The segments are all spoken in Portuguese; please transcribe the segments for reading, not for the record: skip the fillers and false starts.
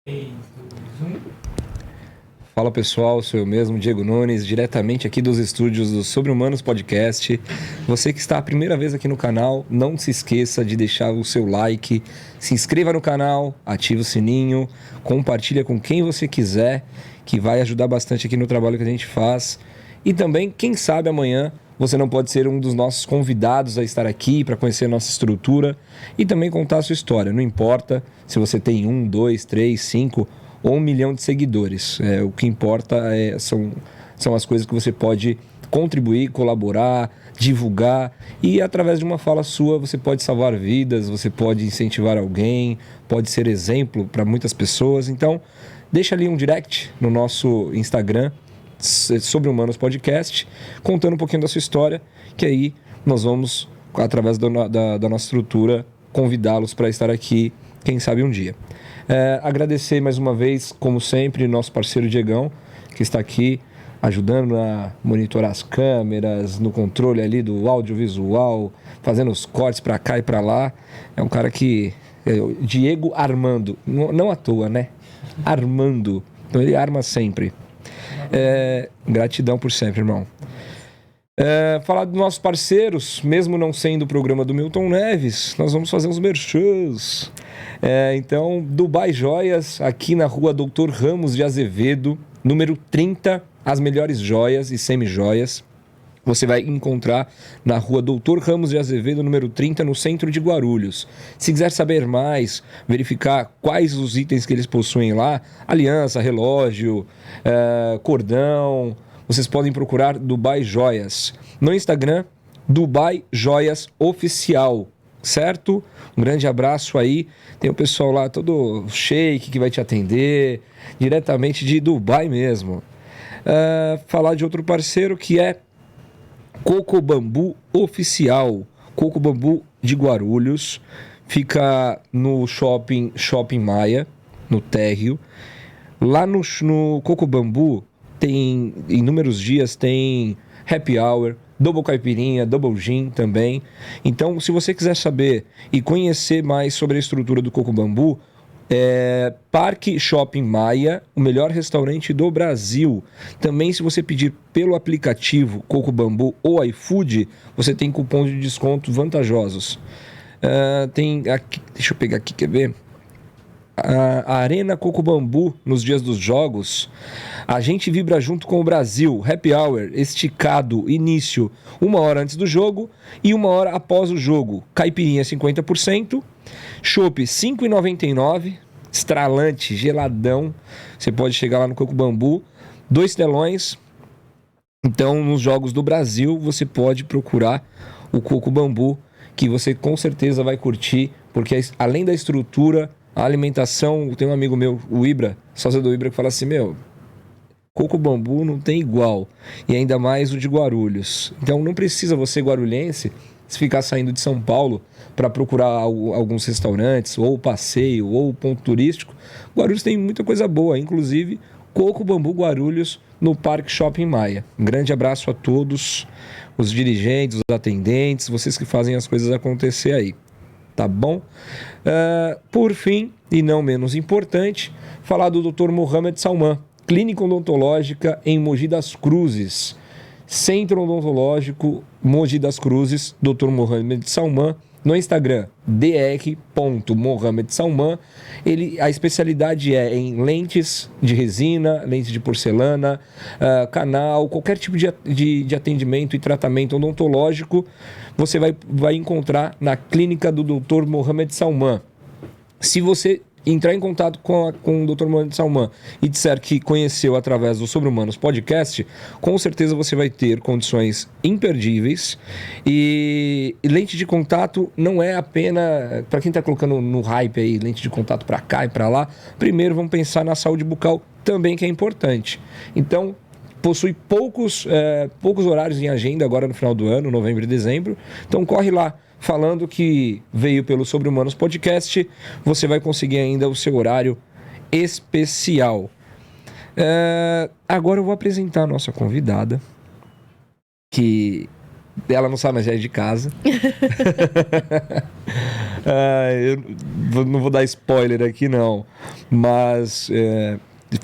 3, 2, 1. Fala pessoal, sou eu mesmo, Diego Nunes, diretamente aqui dos estúdios do Sobre Humanos Podcast. Você que está a primeira vez aqui no canal, não se esqueça de deixar o seu like, se inscreva no canal, ative o sininho, compartilha com quem você quiser, que vai ajudar bastante aqui no trabalho que a gente faz. E também, quem sabe amanhã você não pode ser um dos nossos convidados a estar aqui para conhecer a nossa estrutura e também contar a sua história. Não importa se você tem 1, 2, 3, 5 ou 1 milhão de seguidores. O que importa são as coisas que você pode contribuir, colaborar, divulgar, e através de uma fala sua você pode salvar vidas, você pode incentivar alguém, pode ser exemplo para muitas pessoas. Então, deixa ali um direct no nosso Instagram, Sobre Humanos Podcast, contando um pouquinho da sua história, que aí nós vamos, através da nossa estrutura, convidá-los para estar aqui, quem sabe um dia. Agradecer mais uma vez, como sempre, nosso parceiro Diegão, que está aqui ajudando a monitorar as câmeras, no controle ali do audiovisual, fazendo os cortes para cá e para lá. É um cara que... Diego Armando, não à toa, né? Armando. Então ele arma sempre. Gratidão por sempre, irmão. Falar dos nossos parceiros, mesmo não sendo o programa do Milton Neves, nós vamos fazer uns merchans. Então, Dubai Joias, aqui na rua Doutor Ramos de Azevedo, número 30, as melhores joias e semi-joias. Você vai encontrar na rua Doutor Ramos de Azevedo, número 30, no centro de Guarulhos. Se quiser saber mais, verificar quais os itens que eles possuem lá, aliança, relógio, cordão, vocês podem procurar Dubai Joias. No Instagram, Dubai Joias Oficial, certo? Um grande abraço aí. Tem o pessoal lá todo shake que vai te atender, diretamente de Dubai mesmo. Falar de outro parceiro que é Coco Bambu Oficial, Coco Bambu de Guarulhos, fica no Shopping Maia, no térreo. Lá no Coco Bambu tem inúmeros dias, tem happy hour, double caipirinha, double gin também. Então, se você quiser saber e conhecer mais sobre a estrutura do Coco Bambu, Parque Shopping Maia, o melhor restaurante do Brasil. Também, se você pedir pelo aplicativo Coco Bambu ou iFood, você tem cupons de desconto vantajosos. Tem aqui, deixa eu pegar aqui, quer ver? A Arena Coco Bambu, nos dias dos jogos, a gente vibra junto com o Brasil. Happy Hour esticado, início 1 hora antes do jogo e 1 hora após o jogo. Caipirinha 50%, chopp 5,99, estralante, geladão. Você pode chegar lá no Coco Bambu, 2 telões. Então, nos jogos do Brasil, você pode procurar o Coco Bambu, que você com certeza vai curtir, porque além da estrutura, a alimentação, tem um amigo meu, o Ibra, sócio do Ibra, que fala assim, Coco Bambu não tem igual, e ainda mais o de Guarulhos. Então não precisa você, guarulhense, ficar saindo de São Paulo para procurar alguns restaurantes, ou passeio, ou ponto turístico. Guarulhos tem muita coisa boa, inclusive Coco Bambu Guarulhos, no Parque Shopping Maia. Um grande abraço a todos, os dirigentes, os atendentes, vocês que fazem as coisas acontecer aí. Tá bom? Por fim, e não menos importante, falar do Dr. Mohamed Salman, Clínica Odontológica em Mogi das Cruzes. Centro Odontológico Mogi das Cruzes, Dr. Mohamed Salman, no Instagram, dr.mohamed Salman. A especialidade é em lentes de resina, lentes de porcelana, canal, qualquer tipo de atendimento e tratamento odontológico, você vai encontrar na clínica do Dr. Mohamed Salman. Se você entrar em contato com o Dr. Mohamed Salman e disser que conheceu através do Sobre Humanos Podcast, com certeza você vai ter condições imperdíveis. E lente de contato não é apenas, para quem está colocando no hype aí, lente de contato para cá e para lá, primeiro vamos pensar na saúde bucal também, que é importante. Então, possui poucos horários em agenda agora no final do ano, novembro e dezembro. Então corre lá, falando que veio pelo Sobre Humanos Podcast, você vai conseguir ainda o seu horário especial. Agora eu vou apresentar a nossa convidada, que ela não sabe, mas já é de casa. Eu não vou dar spoiler aqui, não. Mas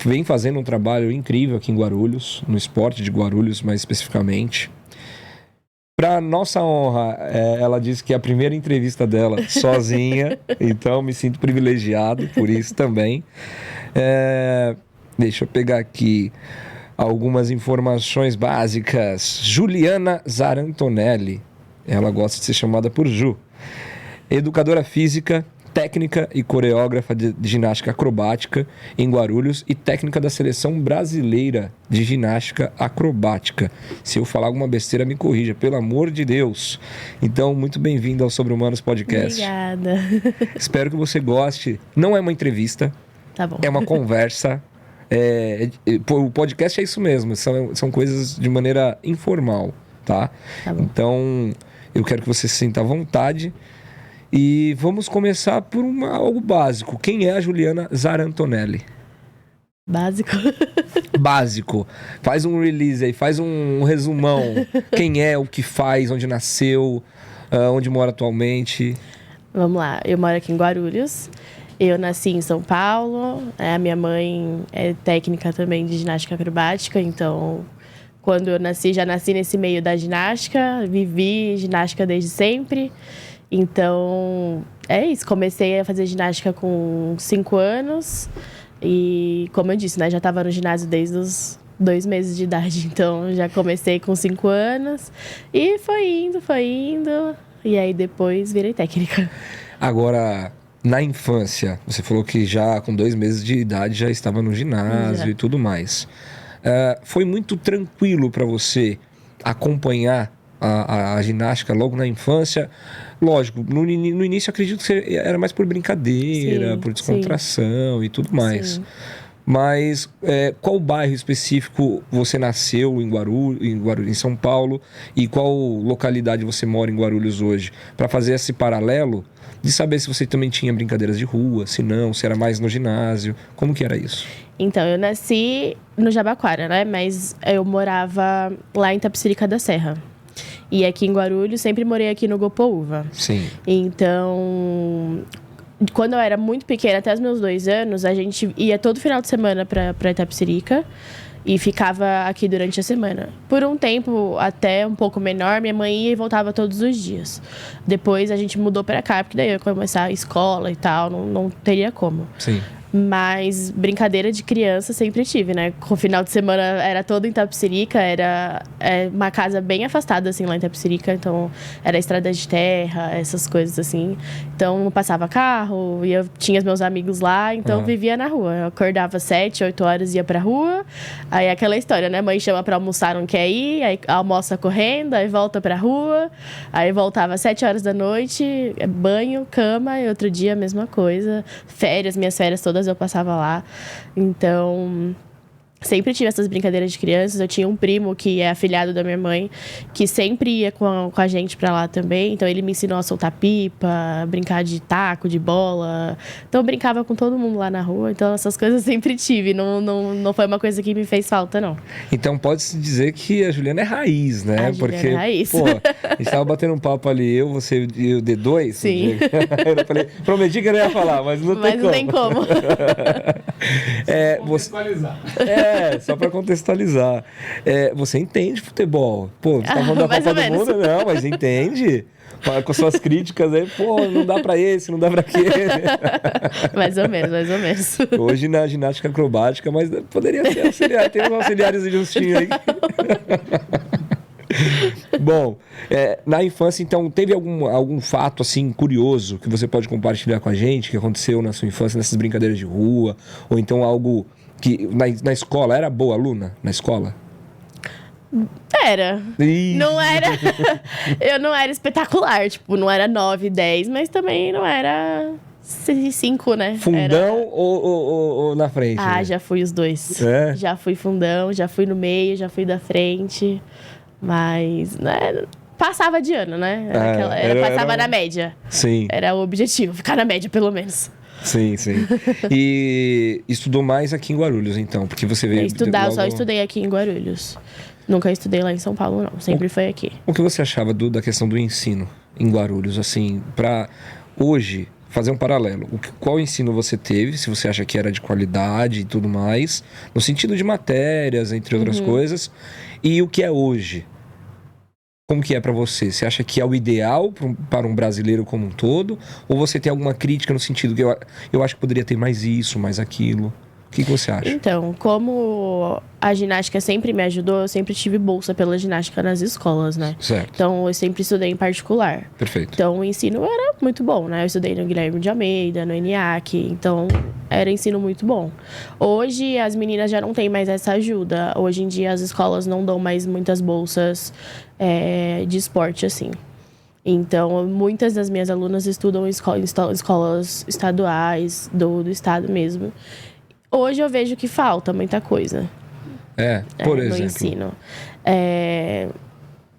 vem fazendo um trabalho incrível aqui em Guarulhos, no esporte de Guarulhos, mais especificamente. Para nossa honra, ela disse que é a primeira entrevista dela sozinha, então me sinto privilegiado por isso também. Deixa eu pegar aqui algumas informações básicas. Juliana Zarantonelli, ela gosta de ser chamada por Ju. Educadora física, técnica e coreógrafa de ginástica acrobática em Guarulhos e técnica da seleção brasileira de ginástica acrobática. Se eu falar alguma besteira, me corrija, pelo amor de Deus. Então, muito bem-vindo ao Sobre Humanos Podcast. Obrigada. Espero que você goste. Não é uma entrevista, Tá bom. é uma conversa. O podcast é isso mesmo, são coisas de maneira informal, tá? Tá bom. Então, eu quero que você se sinta à vontade. E vamos começar por algo básico. Quem é a Juliana Zarantonelli? Básico. Básico. Faz um release aí, faz um resumão. Quem é, o que faz, onde nasceu, onde mora atualmente. Vamos lá, eu moro aqui em Guarulhos. Eu nasci em São Paulo. A minha mãe é técnica também de ginástica acrobática, então quando eu nasci, já nasci nesse meio da ginástica, vivi ginástica desde sempre. Então, é isso. Comecei a fazer ginástica com 5 anos. E, como eu disse, né? Já estava no ginásio desde os 2 meses de idade. Então, já comecei com 5 anos. E foi indo. E aí, depois, virei técnica. Agora, na infância, você falou que já com 2 meses de idade já estava no ginásio e tudo mais. Foi muito tranquilo para você acompanhar a ginástica logo na infância? Lógico, no início acredito que era mais por brincadeira, Sim, por descontração e tudo mais. Sim. Mas qual bairro específico você nasceu em Guarulhos, em São Paulo, e qual localidade você mora em Guarulhos hoje? Para fazer esse paralelo de saber se você também tinha brincadeiras de rua, se não, se era mais no ginásio, como que era isso? Então, eu nasci no Jabaquara, né? Mas eu morava lá em Itapecerica da Serra. E aqui em Guarulhos, sempre morei aqui no Gopoúva. Sim. Então, quando eu era muito pequena, até os meus 2 anos, a gente ia todo final de semana pra Itapecerica e ficava aqui durante a semana. Por um tempo até um pouco menor, minha mãe ia e voltava todos os dias. Depois a gente mudou pra cá, porque daí eu ia começar a escola e tal, não teria como. Sim. Mas brincadeira de criança sempre tive, né? Com o final de semana era todo em Itapecerica, era uma casa bem afastada, assim, lá em Itapecerica. Então, era estrada de terra, essas coisas, assim. Então, passava carro, e eu tinha os meus amigos lá, então vivia na rua. Eu acordava 7, 8 horas, ia pra rua. Aí, aquela história, né? Mãe chama pra almoçar, não quer ir. Aí, almoça correndo, aí volta pra rua. Aí, voltava às 7 horas da noite, banho, cama. E outro dia, a mesma coisa. Minhas férias todas eu passava lá. Então, sempre tive essas brincadeiras de crianças. Eu tinha um primo que é afilhado da minha mãe, que sempre ia com a gente pra lá também. Então, ele me ensinou a soltar pipa, brincar de taco, de bola. Então, eu brincava com todo mundo lá na rua. Então, essas coisas eu sempre tive. Não foi uma coisa que me fez falta, não. Então, pode-se dizer que a Juliana é raiz, né? A Juliana é raiz. Pô, a gente tava batendo um papo ali, você e o D2. Sim. Eu falei, prometi que eu não ia falar, mas não tem como. Mas não tem como. Contextualizar. Só pra contextualizar. Você entende futebol? Pô, você tá falando da Mais Copa ou do menos. Mundo? Não, mas entende. Com suas críticas aí, pô, não dá pra esse, não dá pra aquele. Mais ou menos. Hoje na ginástica acrobática, mas poderia ser auxiliar. Tem uns auxiliares justinhos aí. Bom, na infância, então, teve algum fato, assim, curioso que você pode compartilhar com a gente, que aconteceu na sua infância, nessas brincadeiras de rua? Ou então algo que, na escola, era boa aluna na escola? Era. Não era... Eu não era espetacular, tipo, não era 9, 10, mas também não era 5, né? Fundão ou na frente? Ah, né? Já fui os dois. Já fui fundão, já fui no meio, já fui da frente. Mas, né, passava de ano, né? Passava na média. Sim. Era o objetivo, ficar na média, pelo menos. Sim. E estudou mais aqui em Guarulhos, então? Porque você veio... Eu só estudei aqui em Guarulhos. Nunca estudei lá em São Paulo, não. Sempre foi aqui. O que você achava da questão do ensino em Guarulhos, assim, hoje, fazer um paralelo. Qual ensino você teve, se você acha que era de qualidade e tudo mais, no sentido de matérias, entre outras coisas, e o que é hoje? Como que é para você? Você acha que é o ideal para um brasileiro como um todo? Ou você tem alguma crítica no sentido que eu acho que poderia ter mais isso, mais aquilo? O que você acha? Então, como a ginástica sempre me ajudou, eu sempre tive bolsa pela ginástica nas escolas, né? Certo. Então, eu sempre estudei em particular. Perfeito. Então, o ensino era muito bom, né? Eu estudei no Guilherme de Almeida, no ENIAC, então era ensino muito bom. Hoje, as meninas já não têm mais essa ajuda. Hoje em dia, as escolas não dão mais muitas bolsas de esporte, assim. Então, muitas das minhas alunas estudam em escolas estaduais, do estado mesmo. Hoje eu vejo que falta muita coisa. Por exemplo. No ensino.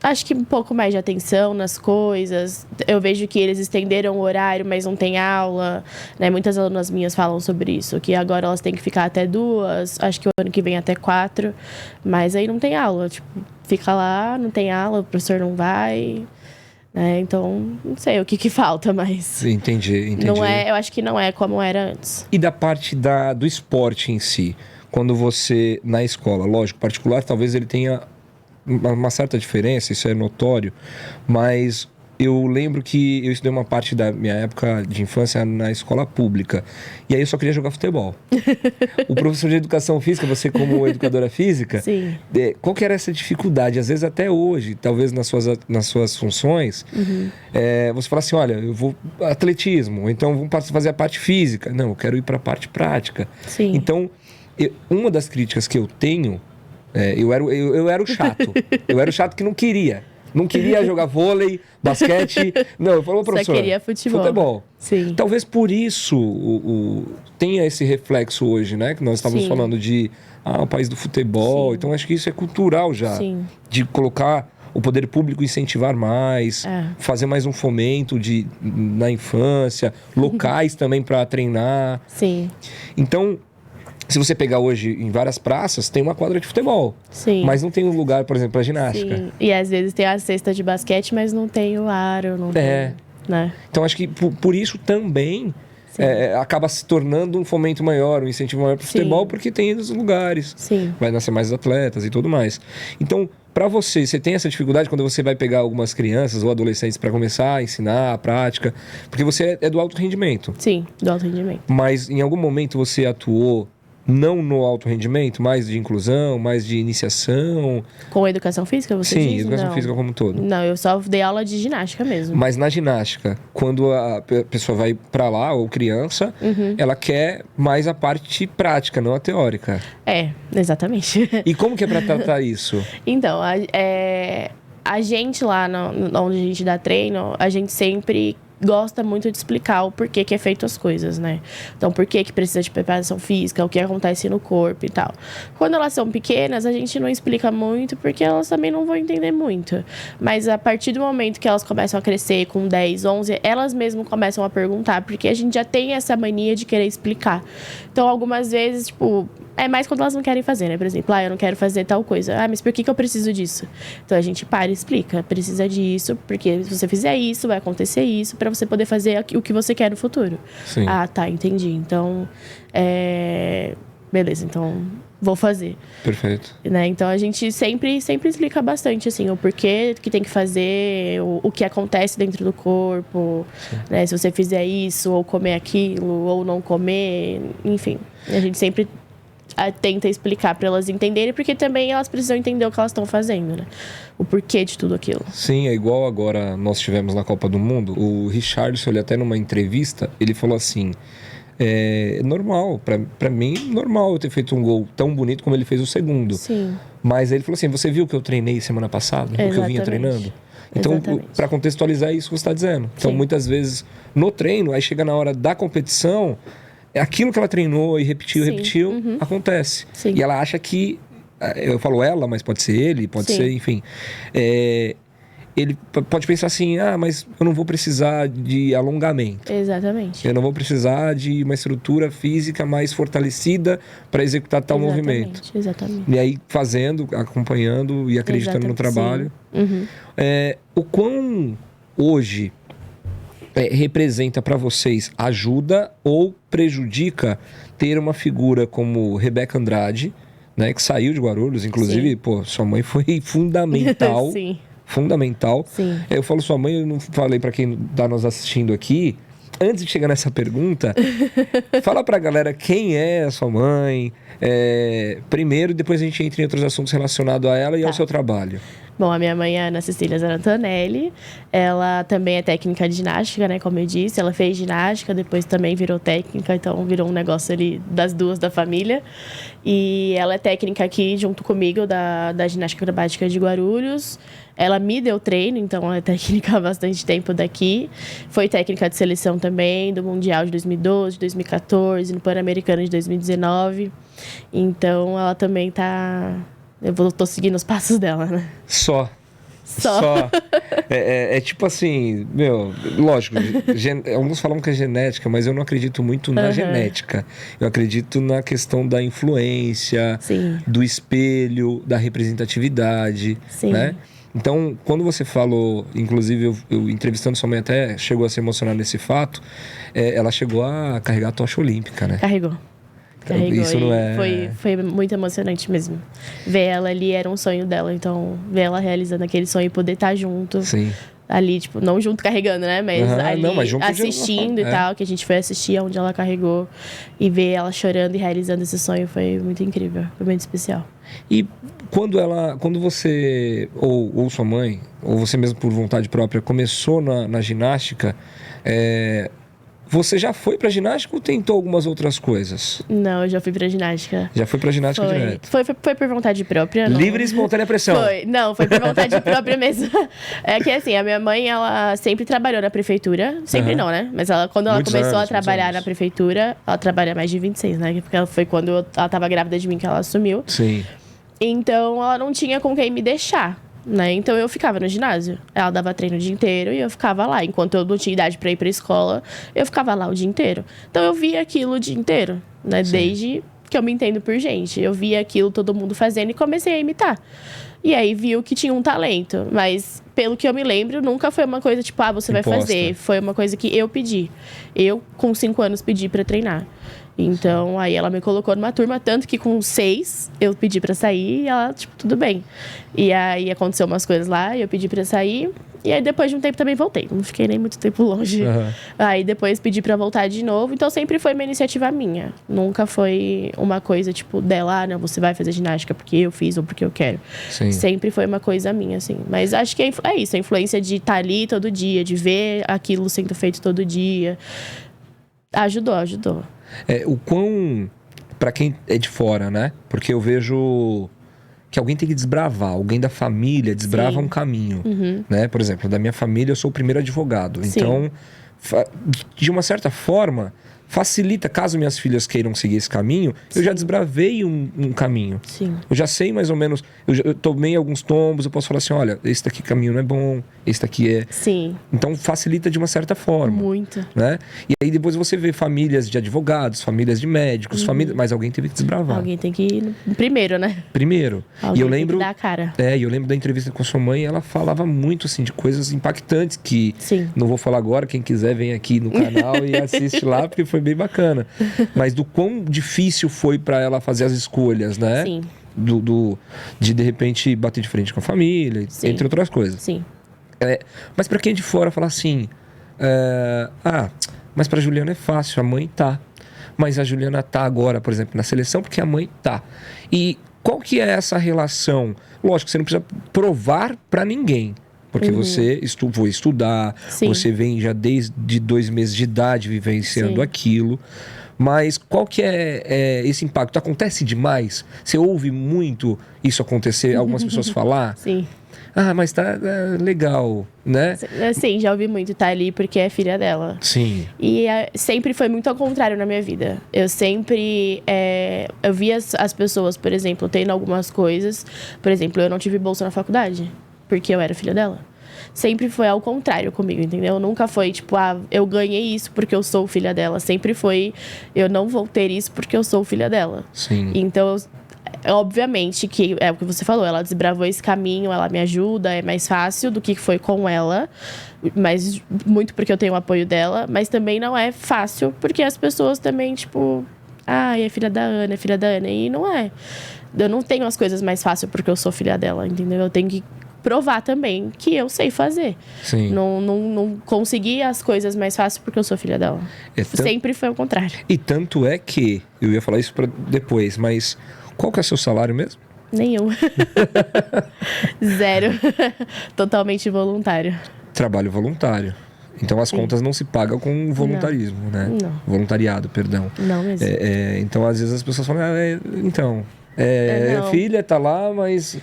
Acho que um pouco mais de atenção nas coisas. Eu vejo que eles estenderam o horário, mas não tem aula, né? Muitas alunas minhas falam sobre isso, que agora elas têm que ficar até 2, acho que o ano que vem até 4, mas aí não tem aula. Tipo, fica lá, não tem aula, o professor não vai. Então, não sei o que falta, mas... Entendi. Não eu acho que não é como era antes. E da parte do esporte em si? Quando você, na escola, lógico, particular, talvez ele tenha uma certa diferença, isso é notório, mas eu lembro que eu estudei uma parte da minha época de infância na escola pública, e aí eu só queria jogar futebol. O professor de educação física, você como educadora física, Sim. Qual que era essa dificuldade? Às vezes até hoje, talvez nas suas funções, você fala assim, olha, eu vou atletismo, então vamos fazer a parte física. Não, eu quero ir para a parte prática. Sim. Então, uma das críticas que eu tenho, eu era o chato. Eu era o chato que não queria jogar vôlei, basquete. Não, eu falei, professor, só queria futebol. Sim. Talvez por isso tenha esse reflexo hoje, né? Que nós estávamos falando de o país do futebol. Sim. Então, acho que isso é cultural já. Sim. De colocar o poder público incentivar mais, fazer mais um fomento na infância, locais também para treinar. Sim. Então, se você pegar hoje em várias praças, tem uma quadra de futebol. Sim. Mas não tem um lugar, por exemplo, para ginástica. Sim. E às vezes tem a cesta de basquete, mas não tem o aro, não tem, né? Então acho que por isso também acaba se tornando um fomento maior, um incentivo maior para o futebol, porque tem os lugares. Sim. Vai nascer mais atletas e tudo mais. Então, para você tem essa dificuldade quando você vai pegar algumas crianças ou adolescentes para começar a ensinar a prática? Porque você é do alto rendimento. Sim, do alto rendimento. Mas em algum momento você atuou não no alto rendimento, mais de inclusão, mais de iniciação? Com a educação física, você diz? Sim, educação física como um todo. Não, eu só dei aula de ginástica mesmo. Mas na ginástica, quando a pessoa vai para lá, ou criança, ela quer mais a parte prática, não a teórica. Exatamente. E como que é para tratar isso? Então, a gente lá onde a gente dá treino, a gente sempre gosta muito de explicar o porquê que é feito as coisas, né? Então, por que precisa de preparação física, o que acontece no corpo e tal. Quando elas são pequenas, a gente não explica muito, porque elas também não vão entender muito. Mas a partir do momento que elas começam a crescer com 10, 11, elas mesmas começam a perguntar, porque a gente já tem essa mania de querer explicar. Então, algumas vezes, tipo, é mais quando elas não querem fazer, né? Por exemplo, eu não quero fazer tal coisa. Mas por que eu preciso disso? Então, a gente para e explica. Precisa disso, porque se você fizer isso, vai acontecer isso, para você poder fazer o que você quer no futuro. Sim. Tá, entendi. Então, beleza, então vou fazer. Perfeito. Né? Então, a gente sempre explica bastante, assim, o porquê que tem que fazer, o que acontece dentro do corpo, né? Se você fizer isso, ou comer aquilo, ou não comer, enfim. A gente sempre tenta explicar para elas entenderem, porque também elas precisam entender o que elas estão fazendo, né? O porquê de tudo aquilo. Sim, é igual agora nós tivemos na Copa do Mundo. O Richarlison, ele até numa entrevista, ele falou assim, normal, pra mim, normal eu ter feito um gol tão bonito como ele fez o segundo. Sim. Mas ele falou assim, você viu o que eu treinei semana passada? O que eu vinha treinando? Então, para contextualizar isso que você está dizendo. Então, muitas vezes, no treino, aí chega na hora da competição, aquilo que ela treinou e repetiu, acontece. Sim. E ela acha que, eu falo ela, mas pode ser ele, pode ser, enfim. Ele pode pensar assim, mas eu não vou precisar de alongamento. Exatamente. Eu não vou precisar de uma estrutura física mais fortalecida para executar tal movimento. Exatamente. E aí fazendo, acompanhando e acreditando no trabalho. Uhum. O quão hoje representa para vocês, ajuda ou prejudica ter uma figura como Rebeca Andrade, né, que saiu de Guarulhos, inclusive, pô, sua mãe foi fundamental. Sim. Fundamental. Sim. Eu falo sua mãe, eu não falei para quem tá nos assistindo aqui. Antes de chegar nessa pergunta, fala pra galera quem é a sua mãe. Primeiro, depois a gente entra em outros assuntos relacionados a ela e ao seu trabalho. Bom, a minha mãe é Ana Cecília Zarantonelli. Ela também é técnica de ginástica, né? Como eu disse, ela fez ginástica, depois também virou técnica, então virou um negócio ali das duas da família. E ela é técnica aqui junto comigo da ginástica acrobática de Guarulhos. Ela me deu treino, então é técnica há bastante tempo daqui. Foi técnica de seleção também, do Mundial de 2012, 2014, no Pan-Americano de 2019. Então ela também tá... tô seguindo os passos dela, né? Só. É tipo assim, meu, lógico, alguns falam que é genética, mas eu não acredito muito na genética. Eu acredito na questão da influência, Sim. do espelho, da representatividade, Sim. né? Então, quando você falou, inclusive eu entrevistando sua mãe até chegou a se emocionar nesse fato, ela chegou a carregar a tocha olímpica, né? Carregou. Isso não é... Foi muito emocionante mesmo. Ver ela ali era um sonho dela, então ver ela realizando aquele sonho e poder estar junto. Sim. Ali, tipo, não junto carregando, né? Mas ali mas junto assistindo e tal, que a gente foi assistir onde ela carregou. E ver ela chorando e realizando esse sonho foi muito incrível, foi muito especial. E quando você, ou sua mãe, ou você mesmo por vontade própria, começou na ginástica, você já foi pra ginástica ou tentou algumas outras coisas? Não, eu já fui pra ginástica. Já foi pra ginástica direto? Foi por vontade própria. Não... Livre e espontânea pressão. Foi por vontade própria mesmo. É que assim, a minha mãe, ela sempre trabalhou na prefeitura. Sempre não, né? Mas quando ela começou a trabalhar na prefeitura, ela trabalha mais de 26, né? Porque foi quando ela tava grávida de mim que ela assumiu. Sim. Então, ela não tinha com quem me deixar. Né? Então eu ficava no ginásio. Ela dava treino o dia inteiro e eu ficava lá. Enquanto eu não tinha idade pra ir pra escola, eu ficava lá o dia inteiro. Então eu via aquilo o dia inteiro, né? Desde que eu me entendo por gente. Eu via aquilo todo mundo fazendo e comecei a imitar. E aí viu que tinha um talento. Mas, pelo que eu me lembro, nunca foi uma coisa tipo, você vai fazer. Foi uma coisa que eu pedi. Eu, com 5 anos, pedi pra treinar. Então, aí ela me colocou numa turma, tanto que com 6 eu pedi pra sair e ela, tipo, tudo bem. E aí aconteceu umas coisas lá, e eu pedi pra sair. E aí depois de um tempo também voltei. Não fiquei nem muito tempo longe. Aí depois pedi pra voltar de novo. Então sempre foi uma iniciativa minha. Nunca foi uma coisa, tipo, dela, não, você vai fazer ginástica porque eu fiz ou porque eu quero. Sim. Sempre foi uma coisa minha, assim. Mas acho que é isso, a influência de estar ali todo dia, de ver aquilo sendo feito todo dia. Ajudou. O quão... Pra quem é de fora, né? Porque eu vejo que alguém tem que desbravar. Alguém da família desbrava um caminho, né? Por exemplo, da minha família eu sou o primeiro advogado. Sim. Então, de uma certa forma, facilita, caso minhas filhas queiram seguir esse caminho, eu já desbravei um caminho. Sim. Eu já sei mais ou menos, eu tomei alguns tombos, eu posso falar assim, olha, esse daqui caminho não é bom, esse daqui é... Sim. Então facilita de uma certa forma. Muito. Né? E aí depois você vê famílias de advogados, famílias de médicos, mas alguém teve que desbravar. Alguém tem que ir primeiro, né? Primeiro. Alguém e eu lembro, tem que dar a cara. E eu lembro da entrevista com a sua mãe, ela falava muito assim de coisas impactantes que não vou falar agora, quem quiser vem aqui no canal e assiste lá, porque foi bem bacana. Mas do quão difícil foi para ela fazer as escolhas, né? Sim. De repente bater de frente com a família, entre outras coisas. Sim. Mas para quem é de fora falar assim, mas para Juliana é fácil, a mãe tá. Mas a Juliana tá agora, por exemplo, na seleção porque a mãe tá. E qual que é essa relação? Lógico que você não precisa provar para ninguém. Porque você foi estudar, você vem já desde 2 meses de idade vivenciando aquilo. Mas qual que é esse impacto? Acontece demais? Você ouve muito isso acontecer, algumas pessoas falar? Sim. Mas tá legal, né? Sim, já ouvi muito, tá ali porque é filha dela. Sim. E sempre foi muito ao contrário na minha vida. Eu sempre... eu via as pessoas, por exemplo, tendo algumas coisas. Por exemplo, eu não tive bolsa na faculdade, porque eu era filha dela. Sempre foi ao contrário comigo, entendeu? Nunca foi tipo, eu ganhei isso porque eu sou filha dela. Sempre foi, eu não vou ter isso porque eu sou filha dela. Sim. Então, Obviamente que é o que você falou, ela desbravou esse caminho, ela me ajuda, é mais fácil do que foi com ela, mas muito porque eu tenho o apoio dela, mas também não é fácil porque as pessoas também, tipo, é filha da Ana, é filha da Ana, e não é. Eu não tenho as coisas mais fáceis porque eu sou filha dela, entendeu? Eu tenho que provar também que eu sei fazer. Sim. Não consegui as coisas mais fáceis porque eu sou filha dela. Sempre foi o contrário. E tanto é que, eu ia falar isso pra depois, mas qual que é o seu salário mesmo? Nenhum. 0. Totalmente voluntário. Trabalho voluntário. Então as contas não se pagam com voluntarismo, né? Não. Voluntariado, perdão. Não mesmo. Então às vezes as pessoas falam, filha tá lá, mas...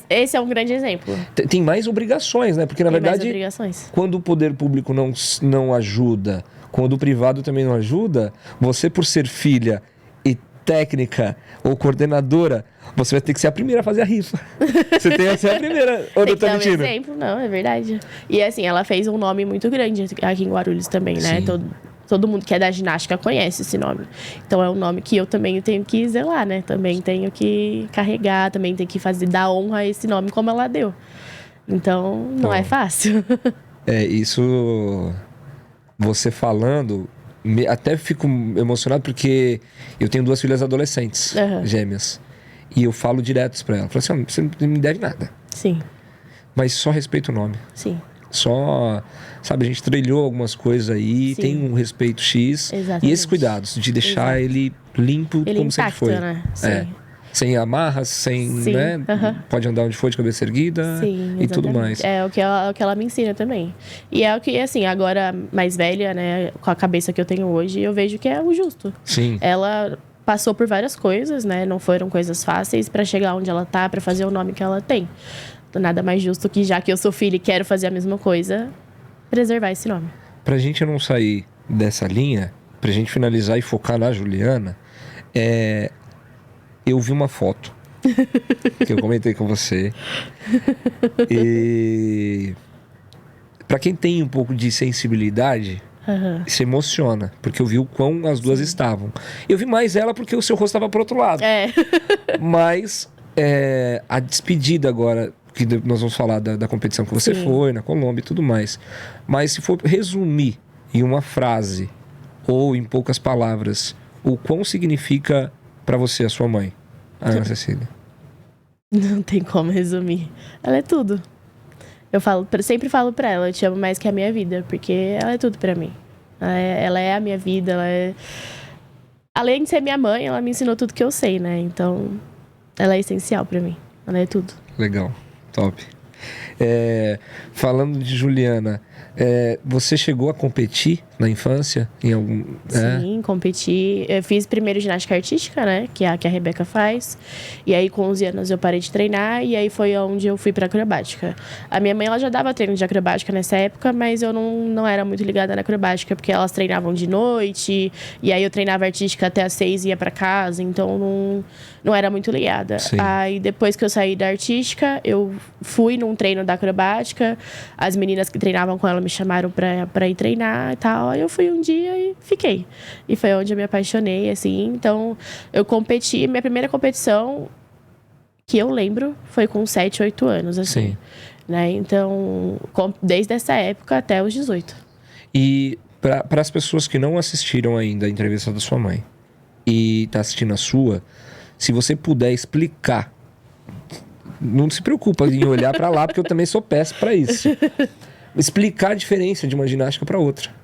Esse é um grande exemplo. Tem mais obrigações, né? Porque na Tem verdade, mais obrigações. quando o poder público não ajuda, quando o privado também não ajuda, você por ser filha e técnica ou coordenadora, você vai ter que ser a primeira a fazer a rifa. Você tem que ser a primeira. Ou tem eu tô que dar um mentindo? exemplo, não, é verdade. E assim, ela fez um nome muito grande aqui em Guarulhos também, né? Todo mundo que é da ginástica conhece esse nome. Então é um nome que eu também tenho que zelar, né? Também tenho que carregar, também tenho que dar honra a esse nome como ela deu. Então não é fácil. Isso você falando, até fico emocionado porque eu tenho 2 filhas adolescentes, gêmeas. E eu falo direto pra ela. Falo assim, você não me deve nada. Sim. Mas só respeita o nome. Sim. Só, sabe, a gente trilhou algumas coisas aí, Sim. tem um respeito X. Exatamente. E esses cuidados de deixar ele limpo ele como impacta, sempre foi. Né? Sim. Sem amarras, sem, Sim. né? Pode andar onde for de cabeça erguida. Sim, e tudo mais. É o que ela me ensina também. E é o que, assim, agora mais velha, né, com a cabeça que eu tenho hoje, eu vejo que é o justo. Sim. Ela passou por várias coisas, né? Não foram coisas fáceis pra chegar onde ela tá, pra fazer o nome que ela tem. Nada mais justo que, já que eu sou filha e quero fazer a mesma coisa, preservar esse nome. Pra gente não sair dessa linha, pra gente finalizar e focar na Juliana, eu vi uma foto que eu comentei com você. E pra quem tem um pouco de sensibilidade, se emociona, porque eu vi o quão as duas estavam. Eu vi mais ela porque o seu rosto estava pro outro lado. Mas a despedida agora, que nós vamos falar da competição que você foi, na Colômbia e tudo mais. Mas se for resumir em uma frase, ou em poucas palavras, o quão significa pra você a sua mãe, a Ana Cecília? Não tem como resumir. Ela é tudo. Sempre falo pra ela, eu te amo mais que a minha vida, porque ela é tudo pra mim. Ela é a minha vida, além de ser minha mãe, ela me ensinou tudo que eu sei, né? Então, ela é essencial pra mim. Ela é tudo. Legal, top. Falando de Juliana, você chegou a competir na infância? Em algum... Sim, competi. Eu fiz primeiro ginástica artística, né? Que é a Rebeca faz. E aí, com 11 anos, eu parei de treinar. E aí, foi onde eu fui pra acrobática. A minha mãe, ela já dava treino de acrobática nessa época. Mas eu não era muito ligada na acrobática. Porque elas treinavam de noite. E aí, eu treinava artística até às 6 e ia pra casa. Então, não era muito ligada. Sim. Aí, depois que eu saí da artística, eu fui num treino da acrobática. As meninas que treinavam com ela me chamaram pra ir treinar e tal. Aí eu fui um dia e fiquei. E foi onde eu me apaixonei, assim. Então, eu competi. Minha primeira competição, que eu lembro, foi com 7, 8 anos, assim. Sim. Né? Então, desde essa época até os 18. E para as pessoas que não assistiram ainda a entrevista da sua mãe e tá assistindo a sua, se você puder explicar, não se preocupa em olhar para lá, porque eu também sou péssimo para isso. Explicar a diferença de uma ginástica para outra.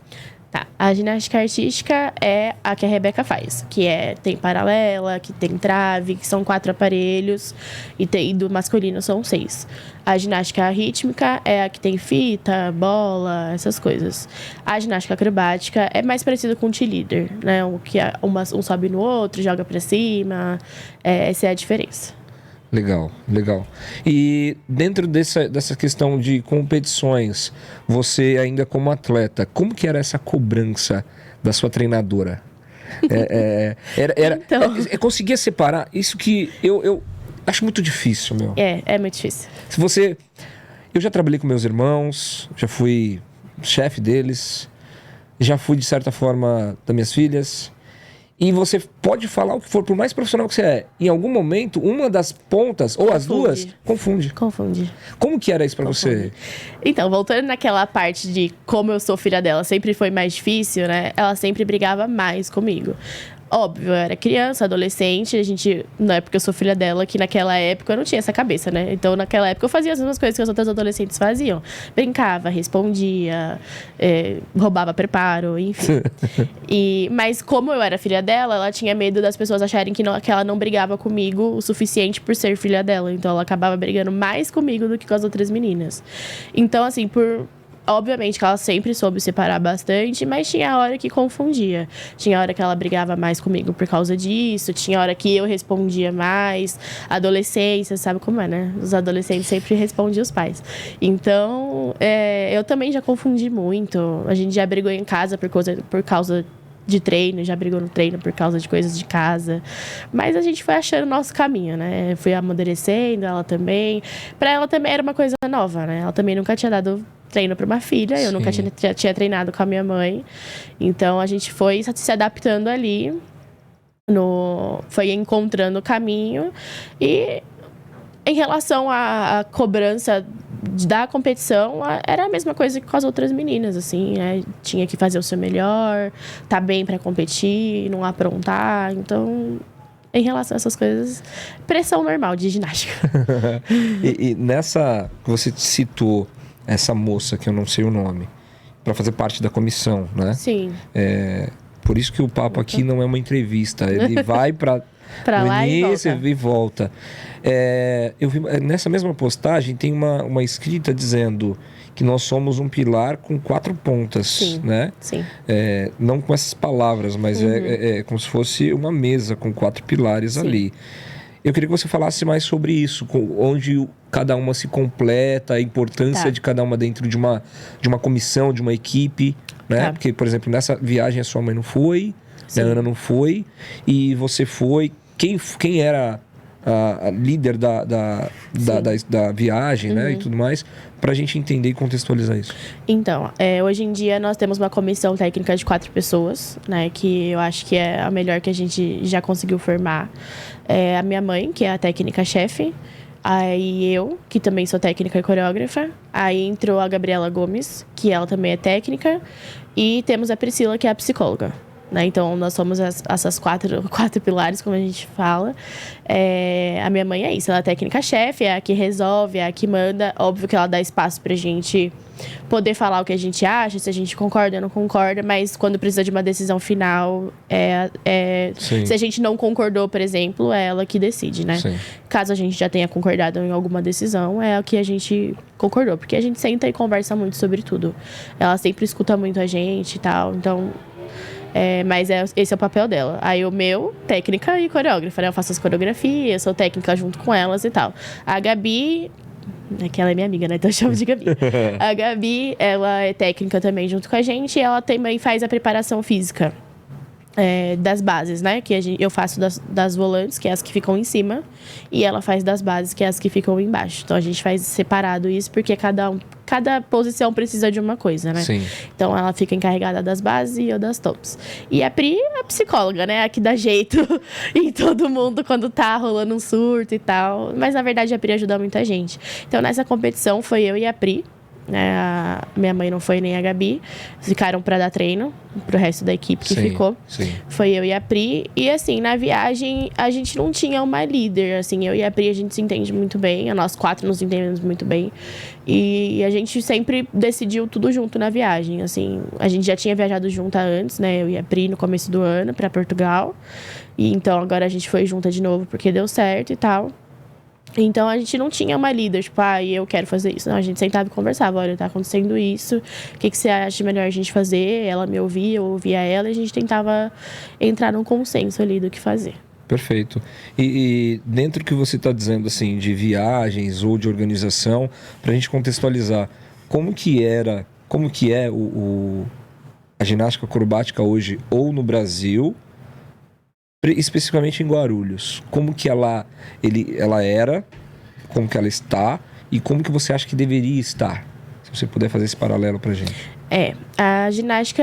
Tá. A ginástica artística é a que a Rebeca faz, que tem paralela, que tem trave, que são 4 aparelhos, e do masculino são 6. A ginástica rítmica é a que tem fita, bola, essas coisas. A ginástica acrobática é mais parecida com o cheerleader, né? O que um sobe no outro, joga pra cima. Essa é a diferença. Legal, legal. E dentro dessa questão de competições, você ainda como atleta, como que era essa cobrança da sua treinadora? Então... conseguia separar isso que eu acho muito difícil, meu. É muito difícil. Eu já trabalhei com meus irmãos, já fui chefe deles, já fui de certa forma das minhas filhas, E você pode falar o que for, por mais profissional que você é. Em algum momento, uma das pontas, ou as duas, confunde. Como que era isso pra você? Então, voltando naquela parte de como eu sou filha dela, sempre foi mais difícil, né? Ela sempre brigava mais comigo. Óbvio, eu era criança, adolescente, não é porque eu sou filha dela que naquela época eu não tinha essa cabeça, né? Então, naquela época eu fazia as mesmas coisas que as outras adolescentes faziam. Brincava, respondia, roubava preparo, enfim. Mas como eu era filha dela, ela tinha medo das pessoas acharem que ela não brigava comigo o suficiente por ser filha dela. Então, ela acabava brigando mais comigo do que com as outras meninas. Então, assim, obviamente que ela sempre soube separar bastante, mas tinha hora que confundia. Tinha hora que ela brigava mais comigo por causa disso, tinha hora que eu respondia mais. Adolescência, sabe como é, né? Os adolescentes sempre respondem os pais. Então, eu também já confundi muito. A gente já brigou em casa por causa de treino, já brigou no treino por causa de coisas de casa. Mas a gente foi achando o nosso caminho, né? Fui amadurecendo, ela também. Pra ela também era uma coisa nova, né? Ela também nunca tinha dado treino para uma filha, eu nunca tinha treinado com a minha mãe. Então a gente foi se adaptando ali, foi encontrando o caminho. E em relação à cobrança da competição, era a mesma coisa que com as outras meninas, assim, tinha que fazer o seu melhor, tá bem para competir, não aprontar. Então, em relação a essas coisas, pressão normal de ginástica. E nessa que você citou, essa moça, que eu não sei o nome, para fazer parte da comissão, né? Sim. Por isso que o papo aqui não é uma entrevista. Ele vai para lá e volta. Eu vi, nessa mesma postagem tem uma escrita dizendo que nós somos um pilar com 4 pontas. Sim, né? Sim. Não com essas palavras, mas é como se fosse uma mesa com 4 pilares ali. Eu queria que você falasse mais sobre isso, onde cada uma se completa, a importância de cada uma dentro de uma comissão, de uma equipe, né? Porque, por exemplo, nessa viagem a sua mãe não foi, a Ana não foi, e você foi. Quem era a líder da viagem, né? E tudo mais, para a gente entender e contextualizar isso. Então, hoje em dia nós temos uma comissão técnica de 4 pessoas, né? Que eu acho que é a melhor que a gente já conseguiu formar. A minha mãe, que é a técnica-chefe. Aí eu, que também sou técnica e coreógrafa. Aí entrou a Gabriela Gomes, que ela também é técnica. E temos a Priscila, que é a psicóloga. Né? Então, nós somos essas quatro pilares, como a gente fala. A minha mãe é isso, ela é a técnica-chefe, é a que resolve, é a que manda. Óbvio que ela dá espaço pra gente poder falar o que a gente acha, se a gente concorda ou não concorda, mas quando precisa de uma decisão final, se a gente não concordou, por exemplo, é ela que decide, né? Sim. Caso a gente já tenha concordado em alguma decisão, é a que a gente concordou, porque a gente senta e conversa muito sobre tudo. Ela sempre escuta muito a gente e tal, então... mas esse é o papel dela. Aí o meu, técnica e coreógrafa, né? Eu faço as coreografias, sou técnica junto com elas e tal. A Gabi, que ela é minha amiga, né? Então eu chamo de Gabi. A Gabi, ela é técnica também junto com a gente e ela também faz a preparação física das bases, né? Que eu faço das volantes, que é as que ficam em cima, e ela faz das bases, que é as que ficam embaixo. Então a gente faz separado isso, porque cada posição precisa de uma coisa, né? Sim. Então ela fica encarregada das bases e eu das tops. E a Pri é a psicóloga, né? A que dá jeito em todo mundo quando tá rolando um surto e tal. Mas na verdade a Pri ajuda muita gente. Então nessa competição foi eu e a Pri. A minha mãe não foi nem a Gabi. Ficaram pra dar treino pro resto da equipe que ficou. Sim. Foi eu e a Pri. E assim, na viagem a gente não tinha uma líder. Assim, eu e a Pri a gente se entende muito bem. Nós 4 nos entendemos muito bem. E a gente sempre decidiu tudo junto na viagem. Assim, a gente já tinha viajado junta antes, né? Eu e a Pri no começo do ano pra Portugal. E então agora a gente foi junta de novo porque deu certo e tal. Então, a gente não tinha uma líder, tipo, eu quero fazer isso. Não, a gente sentava e conversava, olha, tá acontecendo isso, o que você acha melhor a gente fazer? Ela me ouvia, eu ouvia ela, e a gente tentava entrar num consenso ali do que fazer. Perfeito. E dentro do que você está dizendo, assim, de viagens ou de organização, pra gente contextualizar, como que é a ginástica acrobática hoje, ou no Brasil, especificamente em Guarulhos, como que ela era, como que ela está e como que você acha que deveria estar? Se você puder fazer esse paralelo pra gente. A ginástica